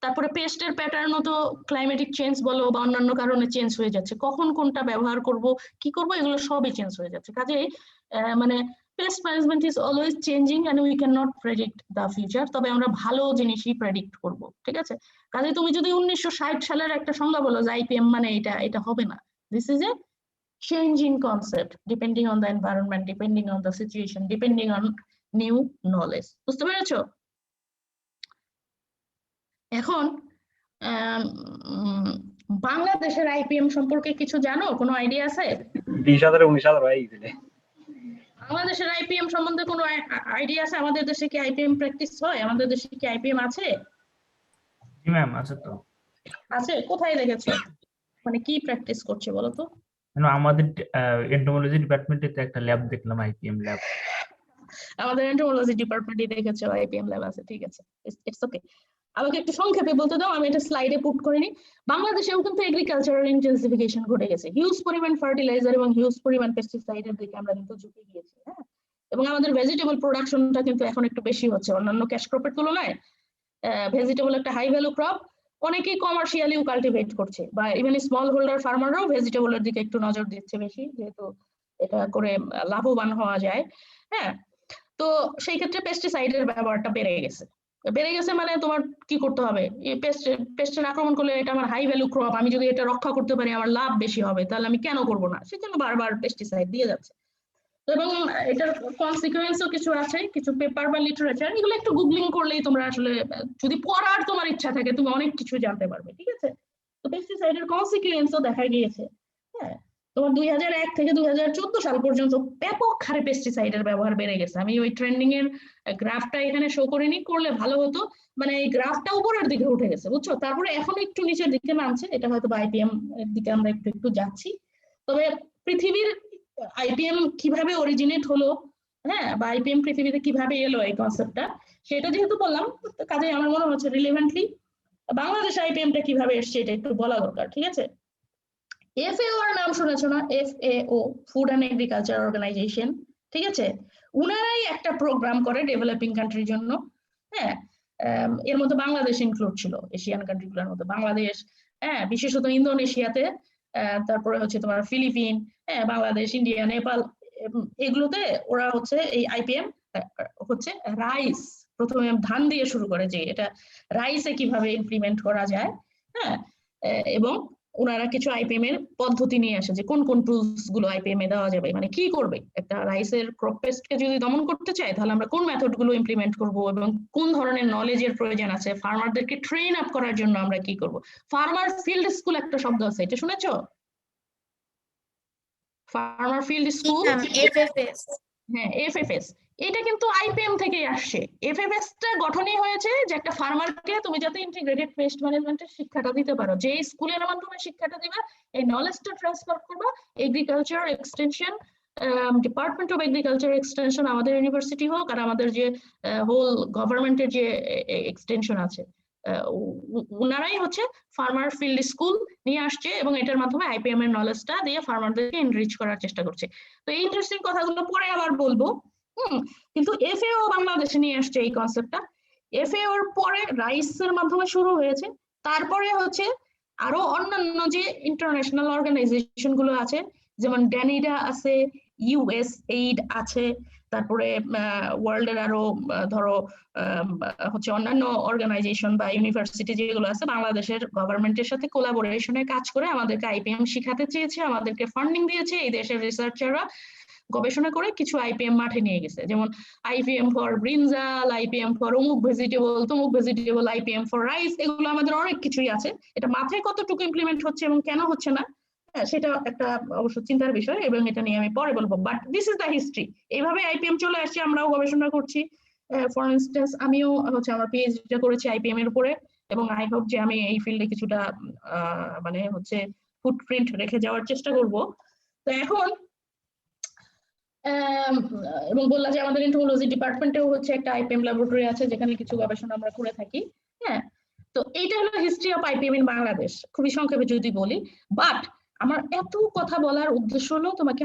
তারপরে পেস্টের প্যাটার্নও তো ক্লাইমেটিক চেঞ্জ বলো বা অন্যান্য কারণে চেঞ্জ হয়ে যাচ্ছে, কখন কোনটা ব্যবহার করব কি করব এগুলো সবই চেঞ্জ হয়ে যাচ্ছে। কাজেই মানে pest management is always changing and we cannot predict the future, তবে আমরা ভালো জিনিসই প্রেডিক্ট করব। ঠিক আছে, কাজে তুমি যদি 1960 সালের একটা সংজ্ঞা বলো যে আইপিএম মানে এটা, এটা হবে না। This is a changing concept depending on the environment, depending on the situation, depending on new knowledge. বুঝতে পেরেছো? এখন বাংলাদেশের আইপিএম সম্পর্কে কিছু জানো, কোনো আইডিয়া আছে? 20,000 19,000 হয়ে গেছে। বাংলাদেশের আইপিএম সম্বন্ধে কোনো আইডিয়া আছে? আমাদের দেশে কি আইপিএম প্র্যাকটিস হয়? আমাদের দেশে কি আইপিএম আছে? জি ম্যাম, আছে তো। আছে? কোথায় দেখেছো? মানে কি প্র্যাকটিস করছে বলো তো? আমাদের এন্টোমোলজি ডিপার্টমেন্টে একটা ল্যাব দেখলাম, আইপিএম ল্যাব। আমাদের এন্টোমোলজি ডিপার্টমেন্টে দেখেছো আইপিএম ল্যাব আছে, ঠিক আছে, ইটস ওকে। আমাকে একটু সংক্ষেপে বলতে দাও, আমি এটা স্লাইডে পুট করিনি। বাংলাদেশেও কিন্তু এগ্রিকালচারাল ইন্টেন্সিফিকেশন ঘটে গেছে, হিউজ পরিমাণ ফার্টিলাইজার এবং হিউজ পরিমাণ পেস্টিসাইডের দিকে আমরা কিন্তু ঝুঁকে গিয়েছি, হ্যাঁ। এবং আমাদের ভেজিটেবল প্রোডাকশনটা কিন্তু এখন একটু বেশি হচ্ছে অন্যান্য ক্যাশ ক্রপের তুলনায়। ভেজিটেবল একটা হাই ভ্যালু ক্রপ, অনেকেই কমার্শিয়ালিও কাল্টিভেট করছে, বা ইভেন স্মল হোল্ডার ফার্মাররাও ভেজিটেবলের দিকে একটু নজর দিচ্ছে বেশি, যেহেতু এটা করে লাভবান হওয়া যায়, হ্যাঁ। তো সেই ক্ষেত্রে পেস্টিসাইডের ব্যবহারটা বেড়ে গেছে। মানে তোমার কি করতে হবে, এই পেস্টের আক্রমণ করলে এটা আমার হাই ভ্যালু ক্রপ, আমি যদি এটা রক্ষা করতে পারি আমার লাভ বেশি হবে, তাহলে আমি কেন করব না, সেজন্য বারবার পেস্টিসাইড দিয়ে যাচ্ছে। এবং এটার কনসিকুয়েন্সও কিছু আছে, কিছু পেপার বা লিটারেচার, এগুলো একটু গুগলিং করলেই তোমরা আসলে, যদি পড়ার তোমার ইচ্ছা থাকে তুমি অনেক কিছু জানতে পারবে, ঠিক আছে। তো পেস্টিসাইডের কনসিকুয়েন্সও দেখা গিয়েছে, হ্যাঁ। তোমার 2001 থেকে 2014 সাল পর্যন্ত ব্যাপক হারে পেস্টিসাইডের ব্যবহার বেড়ে গেছে। আমি ওই ট্রেন্ডিং এর গ্রাফটা এখানে শো করিনি, করলে ভালো হতো। মানে এই গ্রাফটা উপরের দিকে উঠে গেছে, বুঝছো? তারপরে এখন একটু নিচের দিকে নামছে, এটা হয়তো আইপিএম এর দিকে আমরা একটু একটু যাচ্ছি। তবে পৃথিবীর আইপিএম কিভাবে অরিজিনেট হলো, হ্যাঁ, বা আইপিএম পৃথিবীতে কিভাবে এলো এই কনসেপ্টটা, সেটা যেহেতু বললাম, কাজে আমার মনে হচ্ছে রিলেভেন্টলি বাংলাদেশ আইপিএমটা কিভাবে এসছে এটা একটু বলা দরকার, ঠিক আছে? এফএও এর নাম শুনেছো না? FAO, food and agriculture organization, ঠিক আছে? উনারাই একটা প্রোগ্রাম করে ডেভেলপিং কান্ট্রির জন্য, হ্যাঁ। এর মধ্যে বাংলাদেশ ইনক্লুড ছিল, এশিয়ান কান্ট্রিগুলোর মধ্যে বাংলাদেশ, হ্যাঁ, বিশেষত ইন্দোনেশিয়াতে, তারপরে হচ্ছে তোমার ফিলিপিন, হ্যাঁ, বাংলাদেশ, ইন্ডিয়া, নেপাল, এগুলোতে ওরা হচ্ছে এই আইপিএম হচ্ছে রাইস, প্রথমে ধান দিয়ে শুরু করে, যে এটা রাইসে কিভাবে ইমপ্লিমেন্ট করা যায়, হ্যাঁ। এবং ওনারা কিছু আইপিএম এর পদ্ধতি নিয়ে আসে, যে কোন কোন টুলস গুলো আইপিএম এ দেওয়া যাবে, মানে কি করবে একটা রাইসের ক্রপ পেস্টকে যদি দমন করতে চাই, তাহলে আমরা কোন মেথড গুলো ইমপ্লিমেন্ট করব, এবং কোন ধরনের নলেজের প্রয়োজন আছে, ফার্মারদেরকে ট্রেন আপ করার জন্য আমরা কি করব। ফার্মার ফিল্ড স্কুল একটা শব্দ আছে, এটা শুনেছো? Farmer field school, FFS. হ্যাঁ, এফএফএস, এটা কিন্তু আইপিএম থেকে আসছে। এফএফএস টা গঠনই হয়েছে যে একটা ফার্মারকে তুমি যাতে ইন্টিগ্রেটেড পেস্ট ম্যানেজমেন্টের শিক্ষাটা দিতে পারো, যে স্কুলের মাধ্যমে শিক্ষাটা দিবা, এই নলেজটা ট্রান্সফার করবা। Agriculture extension, department of agriculture extension আমাদের ইউনিভার্সিটি হোক, আর আমাদের যে হোল গভর্নমেন্টের যে এক্সটেনশন আছে, উনারাই হচ্ছে ফার্মার ফিল্ড স্কুল নিয়ে আসছে, এবং এটার মাধ্যমে আইপিএম এর নলেজটা দিয়ে ফার্মারদেরকে এনরিচ করার চেষ্টা করছে। তো এই ইন্টারেস্টিং কথাগুলো পরে আবার বলবো। কিন্তু এফএও বাংলাদেশে নিয়ে আসছে এই কনসেপ্টটা। এফএও এর পরে রাইসের মাধ্যমে শুরু হয়েছে, তারপরে হচ্ছে আরো অন্যান্য যে ইন্টারন্যাশনাল অর্গানাইজেশন গুলো আছে, যেমন ড্যানিডা আছে, ইউএসএইড আছে, তারপরে ওয়ার্ল্ডের আরো ধরো হচ্ছে অন্যান্য অর্গানাইজেশন বা ইউনিভার্সিটি যেগুলো আছে, বাংলাদেশের গভর্নমেন্টের সাথে কোলাবোরেশনে কাজ করে আমাদেরকে আইপিএম শিখাতে চেয়েছে, আমাদেরকে ফান্ডিং দিয়েছে। এই দেশের রিসার্চাররা গবেষণা করে কিছু আইপিএম মাঠে নিয়ে গেছে, যেমন আইপিএম ফর ব্রিনজাল, আইপিএম ফর অমুক ভেজিটেবল, তমুক ভেজিটেবল, আইপিএম ফর রাইস, এগুলো আমাদের অনেক কিছুই আছে। এটা মাথায় কতটুকু ইমপ্লিমেন্ট হচ্ছে এবং কেন হচ্ছে না, সেটা একটা অবশ্য চিন্তার বিষয়, এবং এটা নিয়ে আমি পরে বলবো। But this is the history, এইভাবে আইপিএম চলে আসছে, আমরাও গবেষণা করছি। ফর ইনস্টেন্স আমিও হচ্ছে আমার পিএইচডিটা করেছি আইপিএম এর উপরে, এবং আই হোপ যে আমি এই ফিল্ডে কিছুটা মানে হচ্ছে ফুটপ্রিন্ট রেখে যাওয়ার চেষ্টা করব। তো এখন এবং বললাম যে আমাদের এন্টোমোলজি ডিপার্টমেন্টেও হচ্ছে একটা আইপিএম ল্যাবরেটরি আছে, যেখানে কিছু গবেষণা আমরা করে থাকি, হ্যাঁ। তো এইটা হলো history of IPM in Bangladesh, খুবই সংক্ষেপে যদি বলি। বাট আমার এত কথা বলার উদ্দেশ্য হলো তোমাকে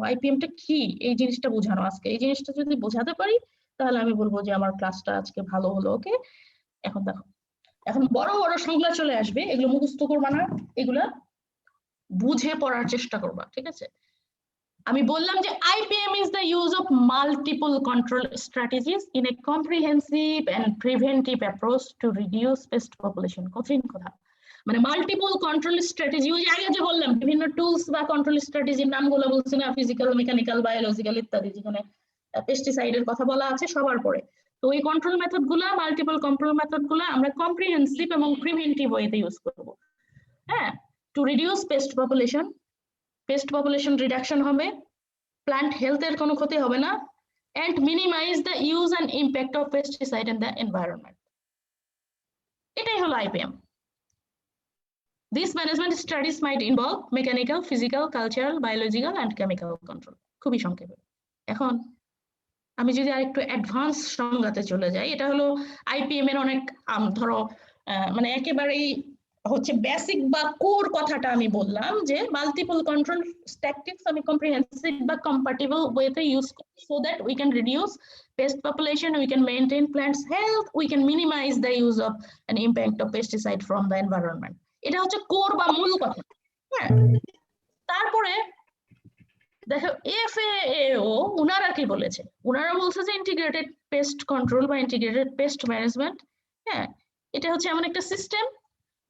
আইপিএমটা কি এই জিনিসটা বোঝানো। আজকে এই জিনিসটা যদি বোঝাতে পারি, তাহলে আমি বলবো যে আমার ক্লাসটা আজকে ভালো হলো। ওকে, এখন দেখো, এখন বড় বড় সংজ্ঞা চলে আসবে, এগুলো মুখস্থ করবা না, এগুলা বুঝে পড়ার চেষ্টা করবা, ঠিক আছে? আমি বললাম যে IPM is the use of multiple control strategies in a comprehensive and preventive approach to reduce pest population. কঠিন কথা, মানে মাল্টিপল কন্ট্রোল স্ট্র্যাটেজি, ওই যে আগে যে বললাম বিভিন্ন টুলস বা কন্ট্রোল স্ট্র্যাটেজির নামগুলো বলছি না, ফিজিক্যাল, মেকানিক্যাল, বায়োলজিক্যাল ইত্যাদি, যেখানে পেস্টিসাইডের কথা বলা আছে সবার পরে। তো এই কন্ট্রোল মেথড গুলা, মাল্টিপল কন্ট্রোল মেথড গুলা আমরা কম্প্রিহেন্সিভ এবং প্রিভেন্টিভ ওয়েতে ইউজ করব, হ্যাঁ, to reduce pest population reduction হবে, প্ল্যান্ট হেলথের কোনো ক্ষতি হবে না, and minimize the use and impact of pesticide in the environment. এটাই হলো IPM. These management studies might involve mechanical, physical, cultural, biological and chemical control. খুবই সংক্ষেপে। এখন আমি যদি আরেকটু অ্যাডভান্স সংজ্ঞাতে চলে যাই, এটা হলো IPM এর অনেক ধরো মানে একেবারেই হচ্ছে বেসিক বা কোর কথাটা আমি বললাম, যে মাল্টিপল কন্ট্রোল ট্যাকটিক্স আমি কম্প্রিহেন্সিভ বা কম্প্যাটিবল ওয়েতে ইউজ করি, so that we can reduce pest population, we can maintain plants health, we can minimize the use of an impact of pesticide from the environment. এটা হচ্ছে core বা মূল কথা, হ্যাঁ। তারপরে দেখো FAO উনারা কি বলেছে, উনারা বলছে যে ইন্টিগ্রেটেড পেস্ট কন্ট্রোল বা ইন্টিগ্রেটেড পেস্ট ম্যানেজমেন্ট, হ্যাঁ, এটা হচ্ছে এমন একটা সিস্টেম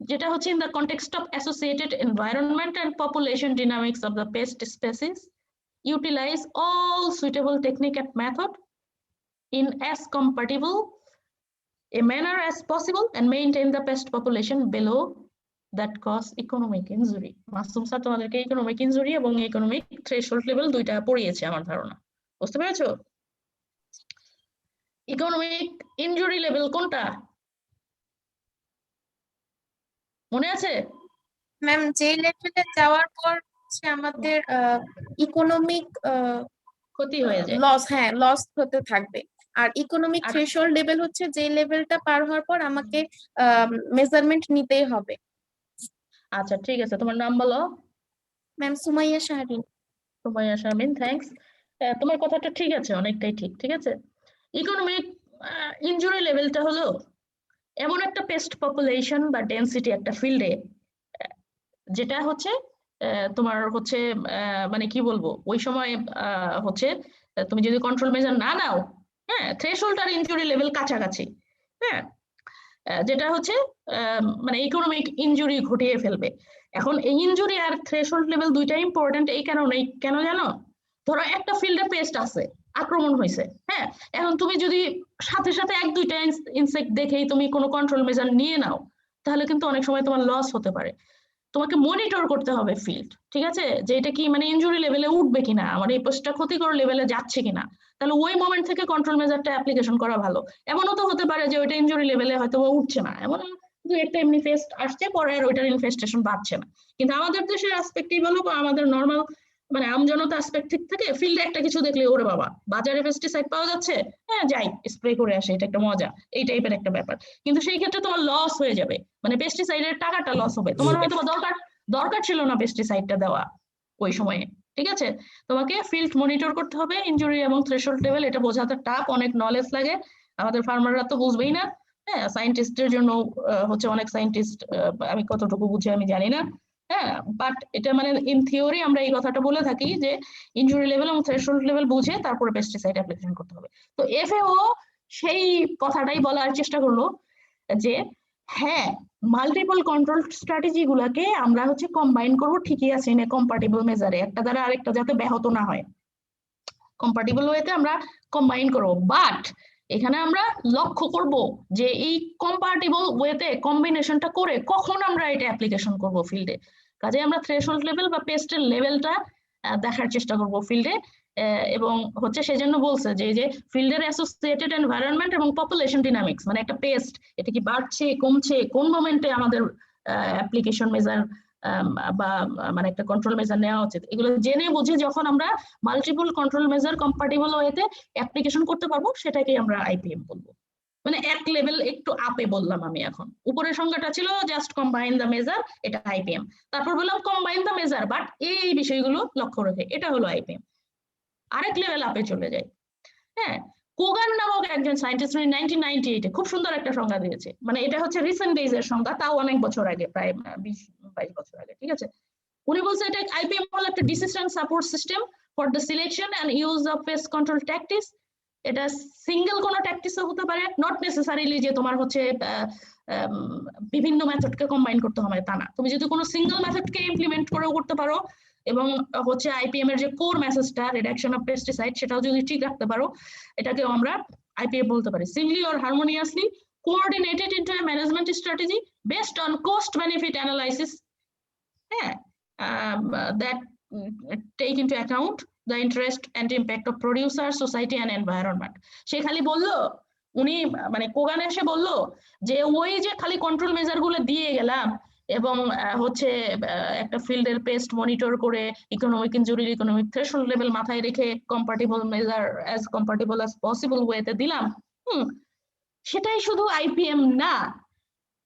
যেটা হচ্ছে in the context of associated environment and population dynamics of the pest species, utilize all suitable technique and method in as compatible a manner as possible and maintain the pest population below that cause economic injury. Masum sir তোমাদেরকে economic injury এবং economic threshold level দুইটা পড়িয়েছে আমার ধারণা, বুঝতে পেরেছো? Economic injury level কোনটা মনে আছে? ম্যাম যে লেভেলে যাওয়ার পর হচ্ছে আমাদের ইকোনমিক ক্ষতি হয়ে যায়। লস, হ্যাঁ লস হতে থাকবে। আর ইকোনমিক আর- থ্রেশহোল্ড লেভেল হচ্ছে যে লেভেলটা পার হওয়ার পর আমাকে মেজারমেন্ট নিতেই হবে। আচ্ছা ঠিক আছে, তোমার নাম বলো। ম্যাম সুমাইয়া শাহরিন। সুমাইয়া শারমিন, থ্যাঙ্কস। তোমার কথাটা ঠিক আছে, অনেকটাই ঠিক, ঠিক আছে। ইকোনমিক ইনজুরি লেভেলটা হলো এমন একটা পেস্ট পপুলেশন বা ডেনসিটি একটা ফিল্ডে যেটা হচ্ছে তোমার হচ্ছে মানে কি বলবো, ওই সময় হচ্ছে তুমি যদি কন্ট্রোল মেজার না নাও, হ্যাঁ, থ্রেশহোল্ড আর ইনজুরি লেভেল কাছাকাছি, হ্যাঁ, যেটা হচ্ছে মানে ইকোনমিক ইনজুরি ঘটিয়ে ফেলবে। এখন এই ইনজুরি আর থ্রেশহোল্ড লেভেল দুইটাই ইম্পর্টেন্ট এই কারণে, কেন জানো? ধরো একটা ফিল্ডে পেস্ট আছে, আক্রমণ হয়েছে, হ্যাঁ, এখন তুমি যদি সাথে সাথে এক দুইটা ইনসেক্ট দেখেই তুমি কোনো কন্ট্রোল মেজার নিয়ে নাও, তাহলে কিন্তু অনেক সময় তোমার লস হতে পারে। তোমাকে মনিটর করতে হবে ফিল্ড, ঠিক আছে, যে এটা কি মানে ইনজুরি লেভেলে উঠবে কিনা, আমার এই পেস্টটা ক্ষতিকর লেভেলে যাচ্ছে কিনা, তাহলে ওই মোমেন্ট থেকে কন্ট্রোল মেজারটা অ্যাপ্লিকেশন করা ভালো। এমনও তো হতে পারে যে ওইটা ইনজুরি লেভেলে হয়তো উঠছে না, এমন দু একটা এমনি পেস্ট আসছে, পরে আর ওইটার ইনফেস্টেশন বাড়ছে না। কিন্তু আমাদের দেশের অ্যাসপেক্টই বলো বা আমাদের নর্মাল মানে আমজনতা অ্যাসপেক্ট থেকে ফিল্ডে একটা কিছু দেখলে ওরে বাবা বাজারে পেস্টিসাইড পাওয়া যাচ্ছে, হ্যাঁ যাই স্প্রে করে আসে, এটা একটা মজা, এই টাইপের একটা ব্যাপার। কিন্তু সেই ক্ষেত্রে তোমার লস হয়ে যাবে, মানে পেস্টিসাইডের টাকাটা লস হবে, তোমার হয়তো দরকার ছিল না পেস্টিসাইডটা দেওয়া ওই সময়ে, ঠিক আছে। তোমাকে ফিল্ড মনিটর করতে হবে ইনজুরি এবং থ্রেশহোল্ড লেভেল, এটা বোঝাতে টাফ, অনেক নলেজ লাগে, আমাদের ফার্মাররা তো বুঝবেই না, হ্যাঁ, সায়েন্টিস্টের জন্য হচ্ছে অনেক সায়েন্টিস্ট, আমি কতটুকু বুঝি আমি জানি না, হ্যাঁ, বাট এটা মানে ইন থিওরি আমরা এই কথাটা বলে থাকি যে ইনজুরি লেভেল এবং থ্রেশহোল্ড লেভেল বুঝে তারপরে পেস্টিসাইড অ্যাপ্লিকেশন করতে হবে। তো এফএও সেই কথাটাই বলার চেষ্টা করলো যে হ্যাঁ, মাল্টিপল কন্ট্রোল স্ট্র্যাটেজি গুলাকে আমরা হচ্ছে কম্বাইন করব, ঠিকই আছে, ইন এ কম্পাটিবল মেজারে, একটা দ্বারা আরেকটা যাতে ব্যাহত না হয়, কম্পাটিবল ওয়েতে আমরা কম্বাইন করব। বাট এখানে আমরা লক্ষ্য করব যে এই কম্পাটিবল ওয়েতে কম্বিনেশনটা করে কখন আমরা এটা অ্যাপ্লিকেশন করব ফিল্ডে। কাজে আমরা থ্রেশহোল্ড লেভেল বা পেস্টের লেভেলটা দেখার চেষ্টা করব ফিল্ডে, এবং হচ্ছে সেজন্য বলছে যে এই যে ফিল্ডের অ্যাসোসিয়েটেড এনভায়রনমেন্ট এবং পপুলেশন ডিনামিক্স, মানে একটা পেস্ট এটা কি বাড়ছে কমছে, কোন মোমেন্টে আমাদের অ্যাপ্লিকেশন মেজার বা মানে একটা কন্ট্রোল মেজার নেওয়া উচিত, এগুলো জেনে বুঝে যখন আমরা মাল্টিপল কন্ট্রোল মেজার কম্পাটিবল ওয়েতে অ্যাপ্লিকেশন করতে পারবো সেটাকেই আমরা আইপিএম বলবো। মানে এক লেভেল একটু আপে বললাম আমি, এখন উপরের সংজ্ঞাটা ছিল জাস্ট কম্বাইন দ্য মেজার, এটা আইপিএম, তারপর বললাম কম্বাইন দ্য মেজার বাট এই বিষয়গুলো লক্ষ্য রেখে, এটা হলো আইপিএম। আরেক লেভেল আপে চলে যায়, হ্যাঁ, কোগান নামক একজন সায়েন্টিস্ট 1998 খুব সুন্দর একটা সংজ্ঞা দিয়েছে, মানে এটা হচ্ছে রিসেন্ট ডেজ এর সংজ্ঞা, তাও অনেক বছর আগে, প্রায় 20-22 বছর আগে, ঠিক আছে। উনি বলছে এটা আইপিএম হলো একটা decision support system for the selection and use of pest control tactics. এটা সিঙ্গেল কোনো ট্যাকটিক্সও হতে পারে, নট নেসেসারিলি যে তোমার হচ্ছে বিভিন্ন মেথডকে কম্বাইন করতে হবে তা না, তুমি যদি কোনো সিঙ্গেল মেথডকে ইমপ্লিমেন্ট করেও করতে পারো এবং হচ্ছে আইপিএম এর যে কোর মেসেজটা রিডাকশন অফ পেস্টিসাইড সেটাও যদি ঠিক রাখতে পারো, এটাকেও আমরা আইপিএম বলতে পারি। Singly or harmoniously coordinated into a management strategy based on cost benefit analysis, yeah, that take into account the interest and impact of producer, society and environment. সে খালি বললো, উনি মানে কোগান এসে বললো যে ওই যে খালি কন্ট্রোল মেজার গুলো দিয়ে গেলাম এবং হচ্ছে একটা ফিল্ডের পেস্ট মনিটর করে economic injury economic threshold level মাথায় রেখে compatible measure as compatible as possible ওয়েতে দিলাম, সেটাই শুধু আইপিএম না,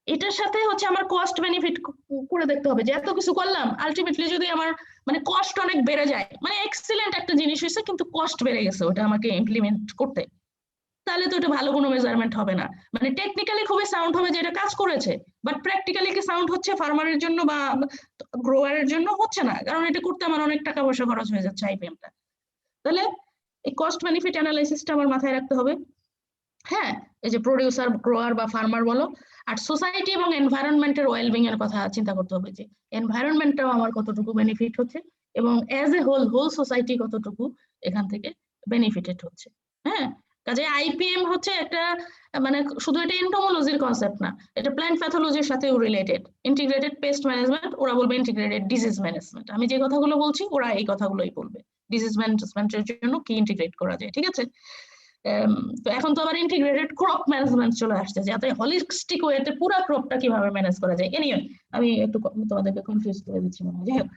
এটার সাথে হচ্ছে আমার কস্ট বেনিফিট করে দেখতে হবে যে এত কিছু করলাম আলটিমেটলি যদি আমার মানে কস্ট অনেক বেড়ে যায়, মানে এক্সিলেন্ট একটা জিনিস হয়েছে কিন্তু কস্ট বেড়ে গেছে ওটা আমাকে ইমপ্লিমেন্ট করতে, তাহলে তো এটা ভালো কোনো মেজারমেন্ট হবে না। মানে টেকনিক্যালি খুবই সাউন্ড হবে যে এটা কাজ করেছে, বাট প্র্যাকটিক্যালি কি সাউন্ড হচ্ছে ফার্মারের জন্য বা গ্রোয়ারের জন্য হচ্ছে না, কারণ এটা করতে আমার অনেক টাকা পয়সা খরচ হয়ে যাচ্ছে আইপিএমটা। তাহলে এই কস্ট বেনিফিট অ্যানালাইসিসটা আমার মাথায় রাখতে হবে, হ্যাঁ, এই যে প্রোডিউসার গ্রোয়ার বা ফার্মার বলো, আর সোসাইটি এবং এনভায়রনমেন্টের ওয়েলবিং এর কথা চিন্তা করতে হবে যে এনভায়রনমেন্টটাও আমার কতটুকু বেনিফিট হচ্ছে এবং অ্যাজ এ হোল সোসাইটি কতটুকু এখান থেকে বেনিফিটেড হচ্ছে, হ্যাঁ, কাজে আইপিএম হচ্ছে একটা মানে শুধু এটা এন্টোমোলজির কনসেপ্ট না, এটা প্ল্যান্ট প্যাথোলজির সাথেও রিলেটেড। ইন্টিগ্রেটেড পেস্ট ম্যানেজমেন্ট, ওরা বলবে ইন্টিগ্রেটেড ডিজিজ ম্যানেজমেন্ট। আমি যে কথাগুলো বলছি ওরা এই কথাগুলোই বলবে, ডিজিজ ম্যানেজমেন্টের জন্য কি ইন্টিগ্রেট করা যায়, ঠিক আছে। তো এখন তো আবার ইন্টিগ্রেটেড ক্রপ ম্যানেজমেন্ট চলে আসছে, যাতে হলিস্টিক ওয়েতে পুরো ক্রপটা কিভাবে ম্যানেজ করা যায়। এনিওয়ে আমি একটু তোমাদেরকে কনফিউজ করে দিচ্ছি মনে হয়। যাই হোক,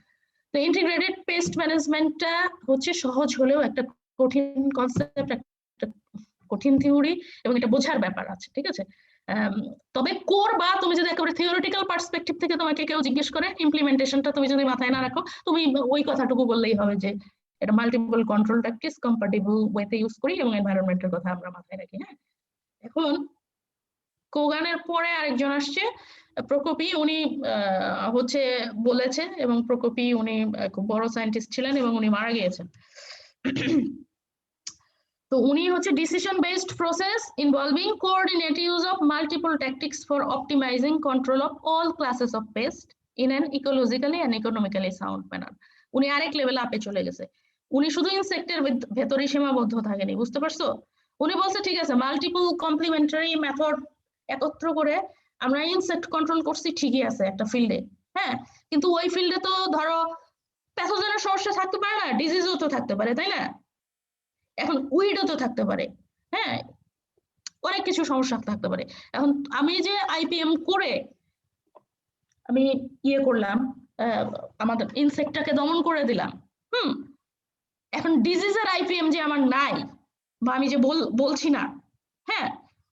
তো ইন্টিগ্রেটেড পেস্ট ম্যানেজমেন্টটা হচ্ছে সহজ হলেও একটা কঠিন কনসেপ্ট, একটা কঠিন থিওরি, এবং এটা বোঝার ব্যাপার আছে, ঠিক আছে। তবে করবা তুমি যদি একেবারে থিওরিটিক্যাল পার্সপেক্টিভ থেকে তোমাকে কেউ জিজ্ঞেস করে, ইমপ্লিমেন্টেশনটা তুমি যদি মাথায় না রাখো, তুমি ওই কথাটুকু বললেই হবে যে এটা মাল্টিপল কন্ট্রোল প্র্যাকটিস কম্পাটিবল ওয়েতে ইউজ করি এবং এনভায়রনমেন্টের কথা আমরা মাথায় রাখি। হ্যাঁ, এখন কোগানের পরে আরেকজন আসছে প্রকোপি, উনি হচ্ছে বলেছে, এবং প্রকোপি উনি খুব বড় সায়েন্টিস্ট ছিলেন এবং উনি মারা গিয়েছেন। তো উনি হচ্ছে decision based process involving coordinate use of multiple tactics for optimizing control of all classes of pest in an ecologically and economically sound manner. উনি আরেক লেভেল আপে চলে গেছে। উনি শুধু ইনসেক্টের ভেতরেই সীমাবদ্ধ থাকেনি, বুঝতে পারছো? উনি বলছে ঠিক আছে, মাল্টিপল কমপ্লিমেন্টারি মেথড একত্র করে আমরা ইনসেক্ট কন্ট্রোল করছি, ঠিকই আছে একটা ফিল্ডে, হ্যাঁ, কিন্তু ওই ফিল্ডে তো ধরো প্যাথোজেনের সমস্যা থাকতে পারে না, ডিজিজও তো থাকতে পারে, তাই না? এখন উইডও তো থাকতে পারে, হ্যাঁ, অনেক কিছু সমস্যা থাকতে পারে। এখন আমি যে আইপিএম করে আমি ইয়ে করলাম, আমাদের ইনসেক্টটাকে দমন করে দিলাম, এখন ডিজিজের আইপিএম যে আমার নাই বা আমি যে বলছি না, হ্যাঁ,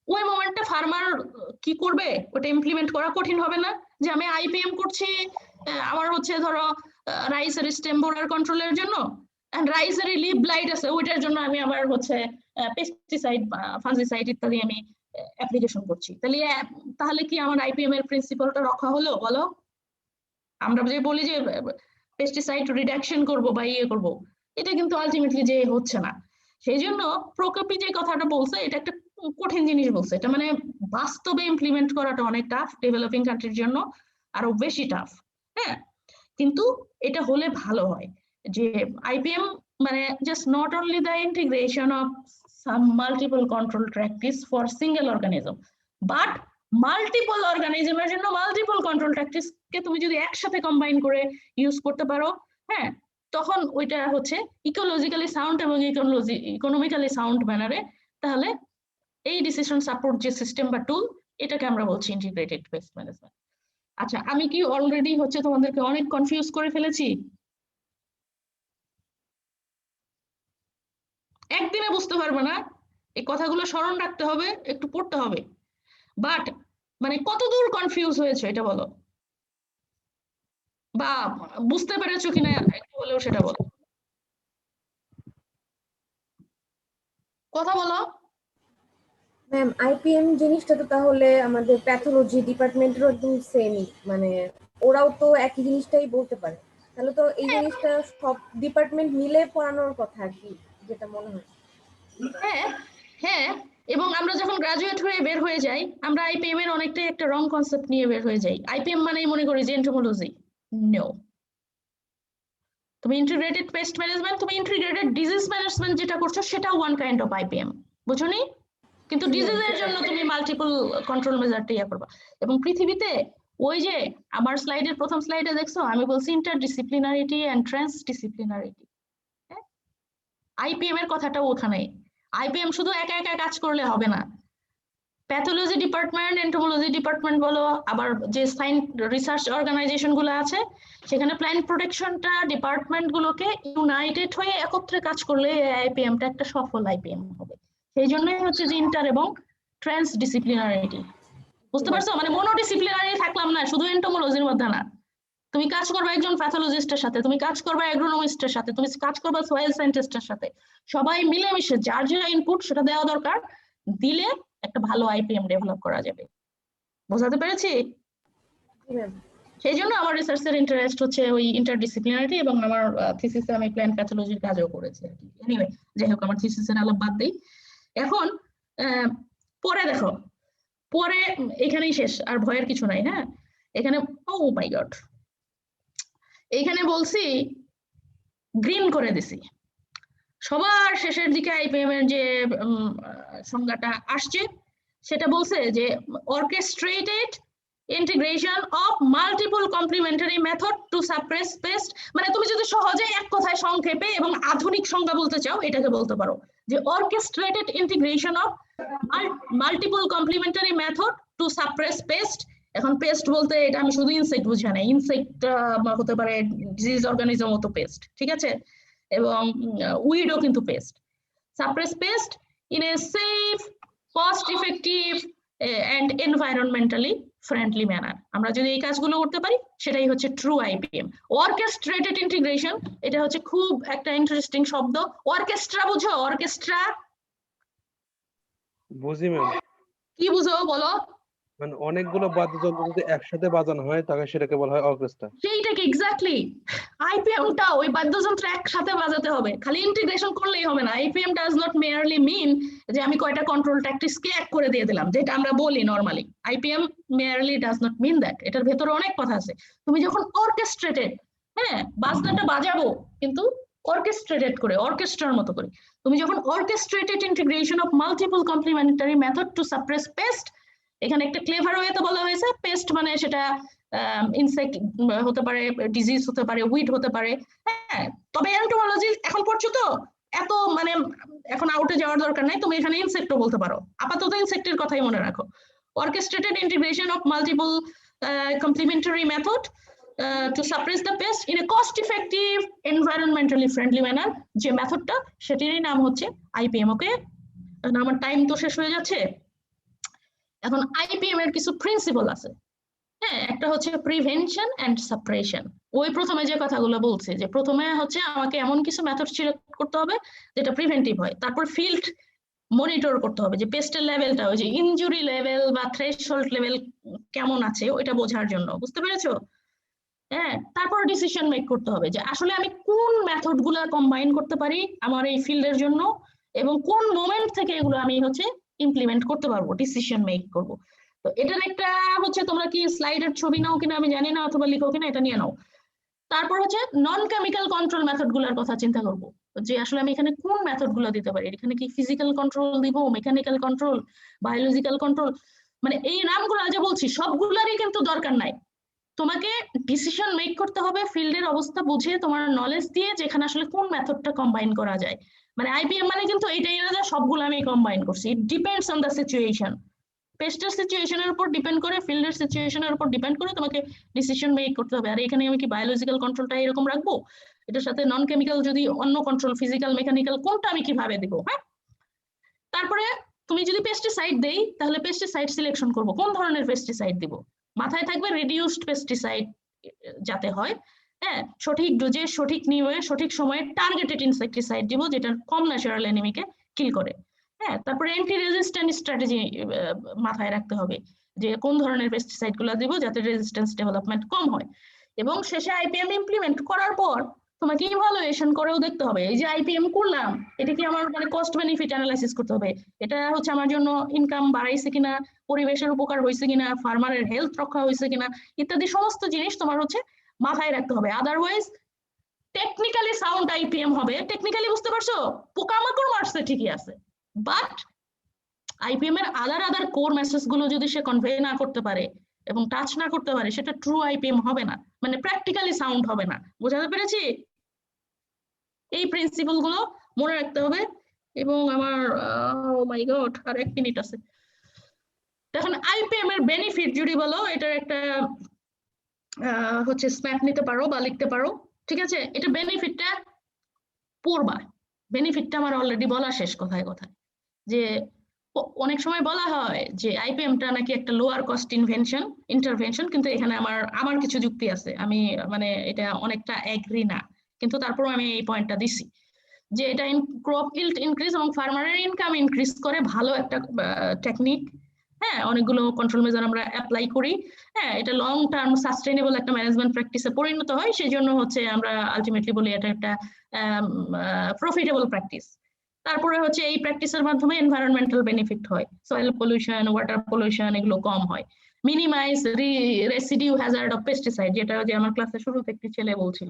ওই মোমেন্টে ফার্মার কি করবে? ওটা ইমপ্লিমেন্ট করা কঠিন হবে না? যে আমি আইপিএম করছি আমার হচ্ছে ধরো রাইসের স্টেম বোরার কন্ট্রোলের জন্য, এন্ড রাইসের লিভ ব্লাইট আছে, ওইটার জন্য আমি আবার হচ্ছে পেস্টিসাইড ফাঙ্গিসাইড ইত্যাদি আমি অ্যাপ্লিকেশন করছি। তাহলে কি আমার আইপিএম এর প্রিন্সিপালটা রক্ষা হলো? বলো। আমরা যে বলি যে পেস্টিসাইড রিডাকশন করব বা ইয়ে করব, এটা কিন্তু আলটিমেটলি যে হচ্ছে না। সেই জন্য প্রকোপি যে কথাটা বলছে এটা একটা কঠিন জিনিস বলছে, এটা মানে বাস্তবে ইমপ্লিমেন্ট করাটা অনেক টাফ, ডেভেলপিং কান্ট্রির জন্য আরো বেশি টাফ। হ্যাঁ, কিন্তু এটা হলে ভালো হয় যে আইপিএম মানে just not only the integration of some multiple control practice for single organism, but multiple অর্গানিজমের জন্য মাল্টিপল কন্ট্রোল প্র্যাকটিসকে তুমি যদি একসাথে কম্বাইন করে ইউজ করতে পারো, হ্যাঁ, তখন ওইটা হচ্ছে ইকোলজিক্যালি সাউন্ড এবং ইকোনমিক্যালি সাউন্ড ম্যানারে, তাহলে এই ডিসিশন সাপোর্ট যে সিস্টেম বা টুল, এটাকে আমরা বলছি ইন্টিগ্রেটেড পেস্ট ম্যানেজমেন্ট। আচ্ছা, আমি কি অলরেডি হচ্ছে তোমাদেরকে অনেক কনফিউজ করে ফেলেছি? একদিনে বুঝতে পারবে না, এই কথাগুলো স্মরণ রাখতে হবে, একটু পড়তে হবে, বাট মানে কতদূর কনফিউজ হয়েছে এটা বলো, বা বুঝতে পেরেছো কিনা একটু হলেও সেটা বলো, কথা বলো। ম্যাম, আইপিএম জিনিসটা তো তাহলে আমাদের প্যাথোলজি ডিপার্টমেন্টেরও একদম সেমই, মানে ওরাও তো একই জিনিসটাই বলতে পারে, তাহলে তো এই জিনিসটা সব ডিপার্টমেন্ট মিলে পড়ানোর কথা আর কি, যেটা মনে হয়। হ্যাঁ হ্যাঁ, এবং আমরা যখন গ্রাজুয়েট হয়ে বের হয়ে যাই, আমরা আইপিএম এর অনেকটাই একটা রং কনসেপ্ট নিয়ে বের হয়ে যাই। আইপিএম মানেই মনে করি যে এন্টোমোলজি। নো, তুমি ইন্টিগ্রেটেড পেস্ট ম্যানেজমেন্ট, তুমি ইন্টিগ্রেটেড ডিজিজ ম্যানেজমেন্ট যেটা করছো সেটা ওয়ান কাইন্ড অফ আইপিএম, বুঝোনি? কিন্তু ডিজিজের জন্য তুমি মাল্টিপল কন্ট্রোল মেজারটা ইয়া করবা। এবং পৃথিবীতে ওই যে আমার স্লাইডের প্রথম স্লাইডে দেখছো আমি বলছি ইন্টারডিসিপ্লিনারিটি এন্ড ট্রান্সডিসিপ্লিনারিটি, আইপিএম এর কথাটা ওখানে। আইপিএম শুধু একা একা কাজ করলে হবে না, প্যাথোলজি ডিপার্টমেন্ট, এন্টোমোলজি ডিপার্টমেন্ট বলো, আবার যে রিসার্চ অর্গানাইজেশন গুলো আছে সেখানে প্ল্যান্ট প্রোটেকশনটা ডিপার্টমেন্ট গুলোকে ইউনাইটেড হয়ে একত্রে কাজ করলে আইপিএমটা একটা সফল আইপিএম হবে। সেই জন্যই হচ্ছে যে ইন্টার এবং ট্রান্সডিসিপ্লিনারিটি, বুঝতে পারছো? মানে মনোডিসিপ্লিনারি থাকলাম না শুধু এন্টোমোলজির মধ্যে না, তুমি কাজ করবে একজন প্যাথোলজিস্টের সাথে, তুমি কাজ করবে অ্যাগ্রোনমিস্টের সাথে, তুমি কাজ করবে সয়েল সায়েন্টিস্টের সাথে, সবাই মিলেমিশে যার যে ইনপুট সেটা দেওয়া দরকার, দিলে একটা ভালো আইপিএম ডেভেলপ করা যাবে। বোঝাতে পেরেছি? সেই জন্য আমার রিসার্চের ইন্টারেস্ট হচ্ছে ওই ইন্টারডিসিপ্লিনারিটি, এবং আমার থিসিসে আমি প্ল্যান্ট প্যাথোলজির কাজও করেছি আর কি। এনিওয়ে, যাই হোক, আমার থিসিসের আলাপ বাদ দেই। এখন পরে দেখো, পরে এখানেই শেষ, আর ভয়ের কিছু নাই। হ্যাঁ, এখানে ও মাই গড, এইখানে বলছি গ্রিন করে দিছি, সবার শেষের দিকে আইপিএম এর যে সংজ্ঞাটা আসছে সেটা বলছে যে orchestrated integration of multiple complementary method to suppress pest. মানে তুমি যদি সহজে এক কথায় সংক্ষেপে এবং আধুনিক সংজ্ঞা বলতে চাও এটাকে বলতে পারো যে orchestrated integration of multiple complementary method to suppress pest. এখন পেস্ট বলতে এটা আমি শুধু ইনসেক্ট বুঝি না, ইনসেক্ট হতে পারে ডিজিজ অর্গানিজম মতো পেস্ট, ঠিক আছে, এবং উইডও কিন্তু pest. Suppress pest in a safe, cost effective and environmentally friendly manner. আমরা যদি এই কাজগুলো করতে পারি সেটাই হচ্ছে ট্রু আইপিএম। অর্কেস্ট্রেটেড ইন্টিগ্রেশন, এটা হচ্ছে খুব একটা ইন্টারেস্টিং শব্দ। অর্কেস্ট্রা বুঝো? অর্কেস্ট্রা বুঝি ম্যাম। কি বুঝো বলো? মানে অনেকগুলো বাদ্যযন্ত্র যদি একসাথে বাজানো হয় তাহলে সেটাকে বলা হয় অর্কেস্ট্রা। সেইটাকে এক্স্যাক্টলি আইপিএমটা ওই বাদ্যযন্ত্র একসাথে বাজাতে হবে, খালি ইন্টিগ্রেশন করলেই হবে না। আইপিএম ডাজ নট মেয়ারলি মিন যে আমি কয়টা কন্ট্রোল ট্যাকটিক্সকে এক করে দিয়ে দিলাম, যেটা আমরা বলি normally. IPM merely does not mean that. এটার ভেতরে অনেক কথা আছে। তুমি যখন অর্কেস্ট্রেটেড, হ্যাঁ বাজনাটা বাজাবো কিন্তু অর্কেস্ট্রেটেড করে, অর্কেস্ট্রার মতো করে। তুমি যখন orchestrated integration of multiple complementary method to suppress pest, এখানে একটা ক্লেভার ওয়েতে বলা হয়েছে। পেস্ট মানে সেটা ইনসেক্ট হতে পারে, ডিজিজ হতে পারে, উইড হতে পারে, হ্যাঁ। তবে এন্টোমোলজি এখন পড়ছো তো, এত মানে এখন আউটে যাওয়ার দরকার নাই, তুমি এখানে ইনসেক্টও বলতে পারো। আপাতত ইনসেক্টের কথাই মনে রাখো। Orchestrated integration of multiple complementary method to suppress the pest in a cost effective environmentally friendly manner, যে মেথডটা সেটিরই নাম হচ্ছে আইপিএম। ওকে, আমার টাইম তো শেষ হয়ে যাচ্ছে। এখন আইপিএম এর কিছু প্রিন্সিপাল আছে, হ্যাঁ। একটা হচ্ছে প্রিভেনশন এন্ড সাপ্রেশন। ওই প্রথমে যে কথাগুলো বলছে যে প্রথমে হচ্ছে আমাকে এমন কিছু মেথড সিলেক্ট করতে হবে যেটা প্রিভেন্টিভ হয়। তারপর ফিল্ড মনিটর করতে হবে যে পেস্টের লেভেলটা, ওই যে ইনজুরি লেভেল বা থ্রেশহোল্ড লেভেল কেমন আছে ওইটা বোঝার জন্য, বুঝতে পেরেছো? হ্যাঁ, তারপর ডিসিশন মেক করতে হবে যে আসলে আমি কোন মেথড গুলা কম্বাইন করতে পারি আমার এই ফিল্ডের জন্য এবং কোন মোমেন্ট থেকে এগুলো আমি হচ্ছে ইমপ্লিমেন্ট করতে পারবো, ডিসিশন মেক করব। তো এটার একটা হচ্ছে, তোমরা কি স্লাইডের ছবি নাও কিনা আমি জানি না, অথবা লিখো কিনা, এটা নিয়ে নাও। তারপর হচ্ছে নন কেমিক্যাল কন্ট্রোল মেথড গুলার কথা চিন্তা করব যে আসলে আমি এখানে কোন মেথড গুলো দিতে পারি। এখানে কি ফিজিক্যাল কন্ট্রোল দিব, মেকানিক্যাল কন্ট্রোল, বায়োলজিক্যাল কন্ট্রোল, মানে এই নামগুলো যে বলছি সবগুলারই কিন্তু দরকার নাই। তোমাকে ডিসিশন মেক করতে হবে ফিল্ডের অবস্থা বুঝে, তোমার নলেজ দিয়ে, যেখানে আসলে কোন মেথডটা কম্বাইন করা যায়। মানে আইপিএম মানে কিন্তু এইটাই না যে সবগুলো আমি কম্বাইন করছি। It depends on the situation. পেস্টের সিচুয়েশনের উপর ডিপেন্ড করে, ফিল্ডের সিচুয়েশনের উপর ডিপেন্ড করে তোমাকে ডিসিশন মেক করতে হবে। আর এখানে আমি কি বায়োলজিক্যাল কন্ট্রোলটা এরকম রাখবো, এটার সাথে নন কেমিক্যাল যদি অন্য কন্ট্রোল, ফিজিক্যাল, মেকানিক্যাল, কোনটা আমি কিভাবে দিব, হ্যাঁ। তারপরে তুমি যদি পেস্টিসাইড দেই তাহলে পেস্টিসাইড সিলেকশন করব, কোন ধরনের পেস্টিসাইড দিব। মাথায় থাকবে রিডিউসড পেস্টিসাইড যাতে হয়, হ্যাঁ, সঠিক ডোজে, সঠিক নিয়মে, সঠিক সময়ে টার্গেটেড ইনসেক্টিসাইড দিব যেটা কম ন্যাচারাল এনিমিকে কিল করে, হ্যাঁ। তারপরে অ্যান্টি রেজিস্ট্যান্ট স্ট্র্যাটেজি মাথায় রাখতে হবে যে কোন ধরনের পেস্টিসাইড গুলো দিব যাতে রেজিস্ট্যান্স ডেভেলপমেন্ট কম হয়। এবং শেষে আইপিএম ইমপ্লিমেন্ট করার পর তোমাকে ইভালুয়েশন করেও দেখতে হবে এই যে আইপিএম করলাম এটা কি আমার মানে কস্ট বেনিফিট অ্যানালাইসিস করতে হবে, এটা হচ্ছে আমার জন্য ইনকাম বাড়াইছে কিনা, পরিবেশের উপকার হয়েছে কিনা, ফার্মারের হেলথ রক্ষা হয়েছে কিনা, ইত্যাদি সমস্ত জিনিস তোমার হচ্ছে মাথায় রাখতে হবে। আদারওয়াইজ টেকনিক্যালি সাউন্ড আইপিএম হবে, টেকনিক্যালি বুঝতে পারছো, পোকামাকড় মারছে ঠিকই আছে, বাট আইপিএম এর আদার কোর মেসেজ গুলো যদি সে কনভে না করতে পারে এবং টাচ না করতে পারে সেটা ট্রু আইপিএম হবে না, মানে প্র্যাকটিক্যালি সাউন্ড হবে না। বোঝাতে পেরেছি? এই প্রিন্সিপাল গুলো মনে রাখতে হবে। এবং আমার ও মাই গড আর 1 মিনিট আছে। এখন আইপিএম এর বেনিফিট যদি বলো, এটার একটা হচ্ছে স্ন্যাপ নিতে পারো বা লিখতে পারো, ঠিক আছে। এটা বেনিফিটটা পড়বা, বেনিফিটটা আমার অলরেডি বলা শেষ কথায় কথায়, যে অনেক সময় বলা হয় যে আইপিএমটা নাকি একটা লোয়ার কস্ট ইন্টারভেনশন, কিন্তু এখানে আমার কিছু যুক্তি আছে, আমি মানে এটা অনেকটা এগ্রি না, কিন্তু তারপরও আমি এই পয়েন্টটা দিছি যে এটা ক্রপ ইল্ড ইনক্রিজ এবং ফার্মারের ইনকাম ইনক্রিজ করে, ভালো একটা টেকনিক, হ্যাঁ। অনেকগুলো কন্ট্রোল মেজার আমরা অ্যাপ্লাই করি, হ্যাঁ। এটা লং টার্ম সাস্টেইনেবল একটা ম্যানেজমেন্ট প্র্যাকটিসে পরিণত হয়, সেই জন্য হচ্ছে আমরা আলটিমেটলি বলি এটা একটা প্রফিটেবল প্র্যাকটিস। তারপরে হচ্ছে এই প্র্যাকটিসের মাধ্যমে এনভায়রনমেন্টাল বেনিফিট হয়, সয়েল পলিউশন, ওয়াটার পলিউশন এগুলো কম হয়, minimize residue hazard of pesticide, যেটা যে আমার ক্লাসে শুরুতে একটি ছেলে বলছিল,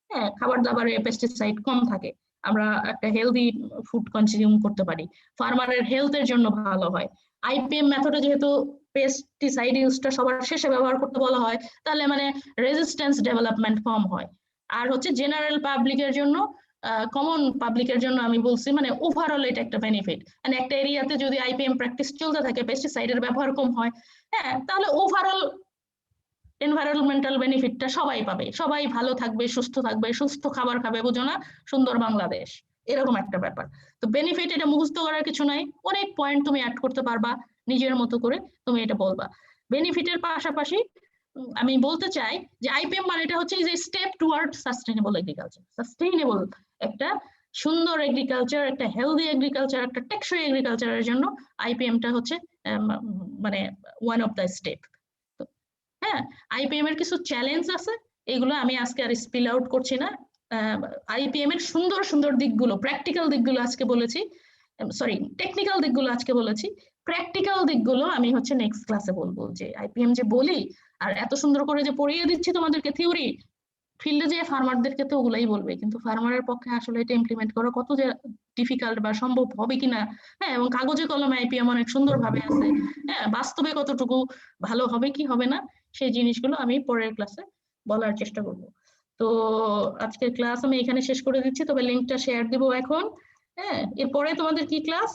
হ্যাঁ, খাবার দাবারে পেস্টিসাইড কম থাকে, আমরা একটা হেলদি ফুড কনজিউম করতে পারি, ফার্মারের হেলথের জন্য ভালো হয়। আইপিএম মেথডে যেহেতু পেস্টিসাইড ইউজটা সবার শেষে ব্যবহার করতে বলা হয়, তাহলে মানে রেজিস্ট্যান্স ডেভেলপমেন্ট কম হয়। আর হচ্ছে জেনারেল পাবলিকের জন্য, কমন পাবলিকের জন্য আমি বলছি মানে ওভারঅল এটা একটা বেনিফিট। মানে একটা এরিয়াতে যদি আইপিএম প্র্যাকটিস চলতে থাকে, পেস্টিসাইডের ব্যবহার কম হয়, হ্যাঁ, তাহলে ওভারঅল এনভায়রনমেন্টাল বেনিফিটটা সবাই পাবে, সবাই ভালো থাকবে, সুস্থ থাকবে, সুস্থ খাবার খাবে, বুঝো না, সুন্দর বাংলাদেশ, এরকম একটা ব্যাপার। তো বেনিফিট এটা মুখস্থ করার কিছু নাই, অনেক পয়েন্ট তুমি অ্যাড করতে পারবা নিজের মতো করে, তুমি এটা বলবা। বেনিফিটের পাশাপাশি আমি বলতে চাই যে আইপিএম মানে এটা হচ্ছে যে step toward sustainable agriculture, sustainable একটা সুন্দর এগ্রিকালচার, একটা হেলদি এগ্রিকালচার, একটা টেকসই এগ্রিকালচারের জন্য আইপিএমটা হচ্ছে মানে ওয়ান অফ দ্য স্টেপ। হ্যাঁ, আইপিএম এর কিছু চ্যালেঞ্জ আছে, এগুলো আমি আজকে আর স্পিল আউট করছি না। আইপিএম এর সুন্দর সুন্দর দিকগুলো, প্র্যাকটিক্যাল দিকগুলো আজকে বলেছি, সরি টেকনিক্যাল দিকগুলো আজকে বলেছি, প্র্যাকটিক্যাল দিকগুলো আমি হচ্ছে নেক্সট ক্লাসে বলবো। যে আইপিএম যে বলি আর এত সুন্দর করে যে পড়িয়ে দিচ্ছি তোমাদেরকে থিওরি, ফিল্ডে যে ফার্মারদেরকে তো ওগুলাই বলবে, কিন্তু ফার্মারের পক্ষে আসলে এটা ইমপ্লিমেন্ট করা কত যে ডিফিকাল্ট বা সম্ভব হবে কিনা, হ্যাঁ, এবং কাগজে কলমে আইপিএম অনেক সুন্দর ভাবে আছে, হ্যাঁ, বাস্তবে কতটুকু ভালো হবে কি হবে না সেই জিনিসগুলো আমি পরের ক্লাসে বলার চেষ্টা করব। তো আজকের ক্লাস আমি এখানে শেষ করে দিচ্ছি, তবে লিঙ্কটা শেয়ার দিব এখন। হ্যাঁ, এরপরে তোমাদের কি ক্লাস?